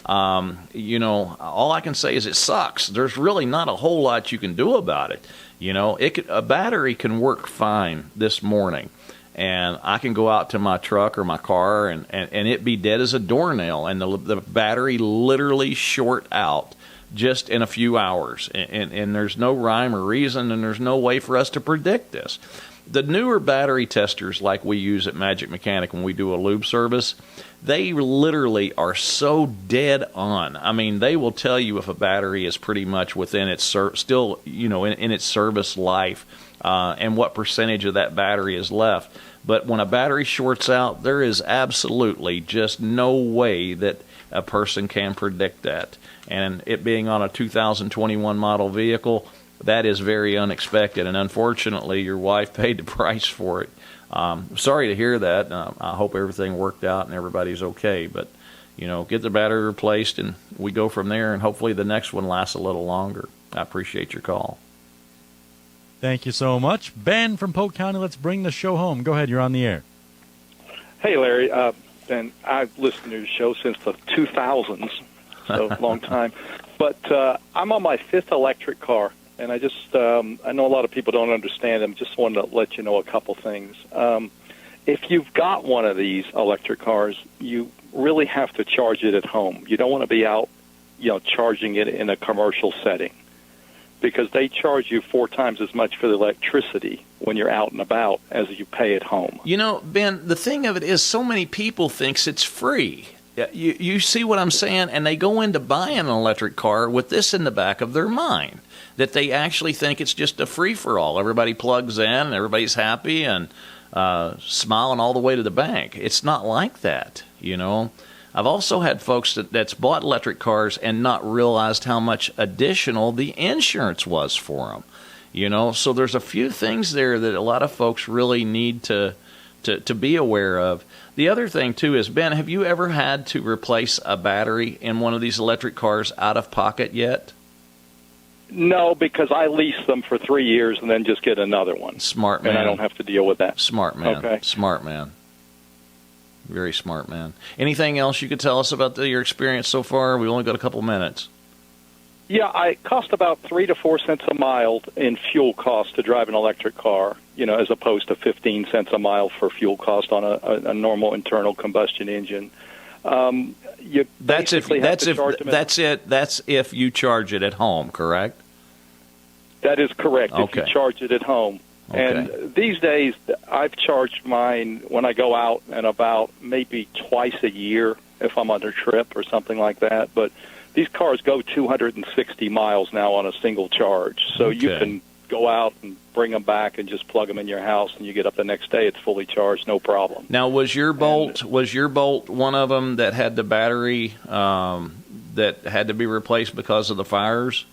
all I can say is it sucks. There's really not a whole lot you can do about it. A battery can work fine this morning, and I can go out to my truck or my car and it be dead as a doornail, and the battery literally short out just in a few hours. And there's no rhyme or reason, and there's no way for us to predict this. The newer battery testers like we use at Magic Mechanic when we do a lube service, they literally are so dead on. I mean, they will tell you if a battery is pretty much within its in its service life and what percentage of that battery is left. But when a battery shorts out, there is absolutely just no way that a person can predict that. And it being on a 2021 model vehicle, that is very unexpected, and unfortunately, your wife paid the price for it. Sorry to hear that. I hope everything worked out and everybody's okay. But, get the battery replaced, and we go from there, and hopefully the next one lasts a little longer. I appreciate your call. Thank you so much. Ben from Polk County, let's bring the show home. Go ahead, you're on the air. Hey, Larry. Ben, I've listened to your show since the 2000s, so long time. But I'm on my 5th electric car, and I know a lot of people don't understand them. Just wanted to let you know a couple things. If you've got one of these electric cars, you really have to charge it at home. You don't want to be out, charging it in a commercial setting, because they charge you 4 times as much for the electricity when you're out and about as you pay at home. Ben, the thing of it is so many people thinks it's free. You see what I'm saying? And they go into buying an electric car with this in the back of their mind, that they actually think it's just a free-for-all. Everybody plugs in, and everybody's happy and smiling all the way to the bank. It's not like that, I've also had folks that's bought electric cars and not realized how much additional the insurance was for them. So there's a few things there that a lot of folks really need to be aware of. The other thing, too, is, Ben, have you ever had to replace a battery in one of these electric cars out of pocket yet? No, because I lease them for 3 years and then just get another one. Smart man. And I don't have to deal with that. Smart man. Okay. Smart man. Very smart man. Anything else you could tell us about your experience so far? We've only got a couple minutes. Yeah, it cost about 3 to 4 cents a mile in fuel cost to drive an electric car, as opposed to 15 cents a mile for fuel cost on a normal internal combustion engine. That's if you charge it at home, correct? That is correct. Okay. If you charge it at home. Okay. And these days, I've charged mine when I go out and about maybe twice a year if I'm on a trip or something like that. But these cars go 260 miles now on a single charge. So you can go out and bring them back and just plug them in your house, and you get up the next day, it's fully charged, no problem. Now, was your Bolt one of them that had the battery that had to be replaced because of the fires?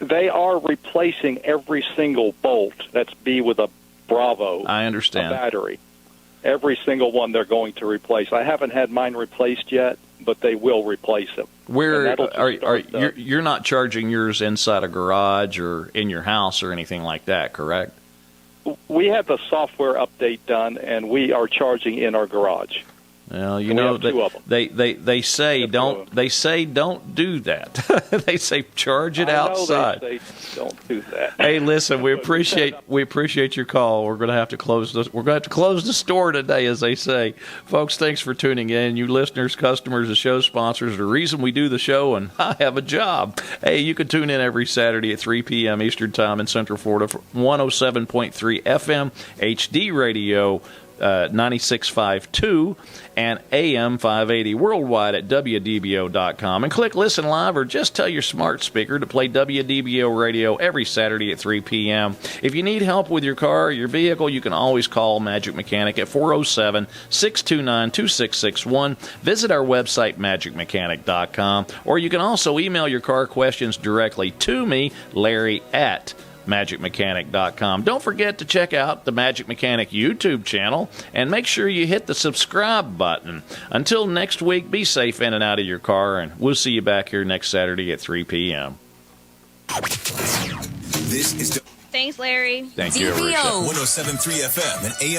They are replacing every single Bolt that's B with a Bravo. I understand. A battery. Every single one they're going to replace. I haven't had mine replaced yet, but they will replace them. Where you're not charging yours inside a garage or in your house or anything like that, correct? We have the software update done, and we are charging in our garage. Well, they say don't do that. They say charge it outside. They say don't do that. Hey, listen, we appreciate your call. We're going to have to close the store today, as they say. Folks, thanks for tuning in. You listeners, customers, the show sponsors, the reason we do the show, and I have a job. Hey, you can tune in every Saturday at 3 p.m. Eastern Time in Central Florida for 107.3 FM HD radio. 96.52 and AM 580 worldwide at WDBO.com, and click listen live or just tell your smart speaker to play WDBO radio every Saturday at 3 p.m. If you need help with your car or your vehicle, you can always call Magic Mechanic at 407-629-2661. Visit our website, magicmechanic.com, or you can also email your car questions directly to me, Larry, at magicmechanic.com. Don't forget to check out the Magic Mechanic YouTube channel and make sure you hit the subscribe button. Until next week, be safe in and out of your car, and we'll see you back here next Saturday at 3 p.m. This is Thanks, Larry. Thank you. 107.3 FM and AM.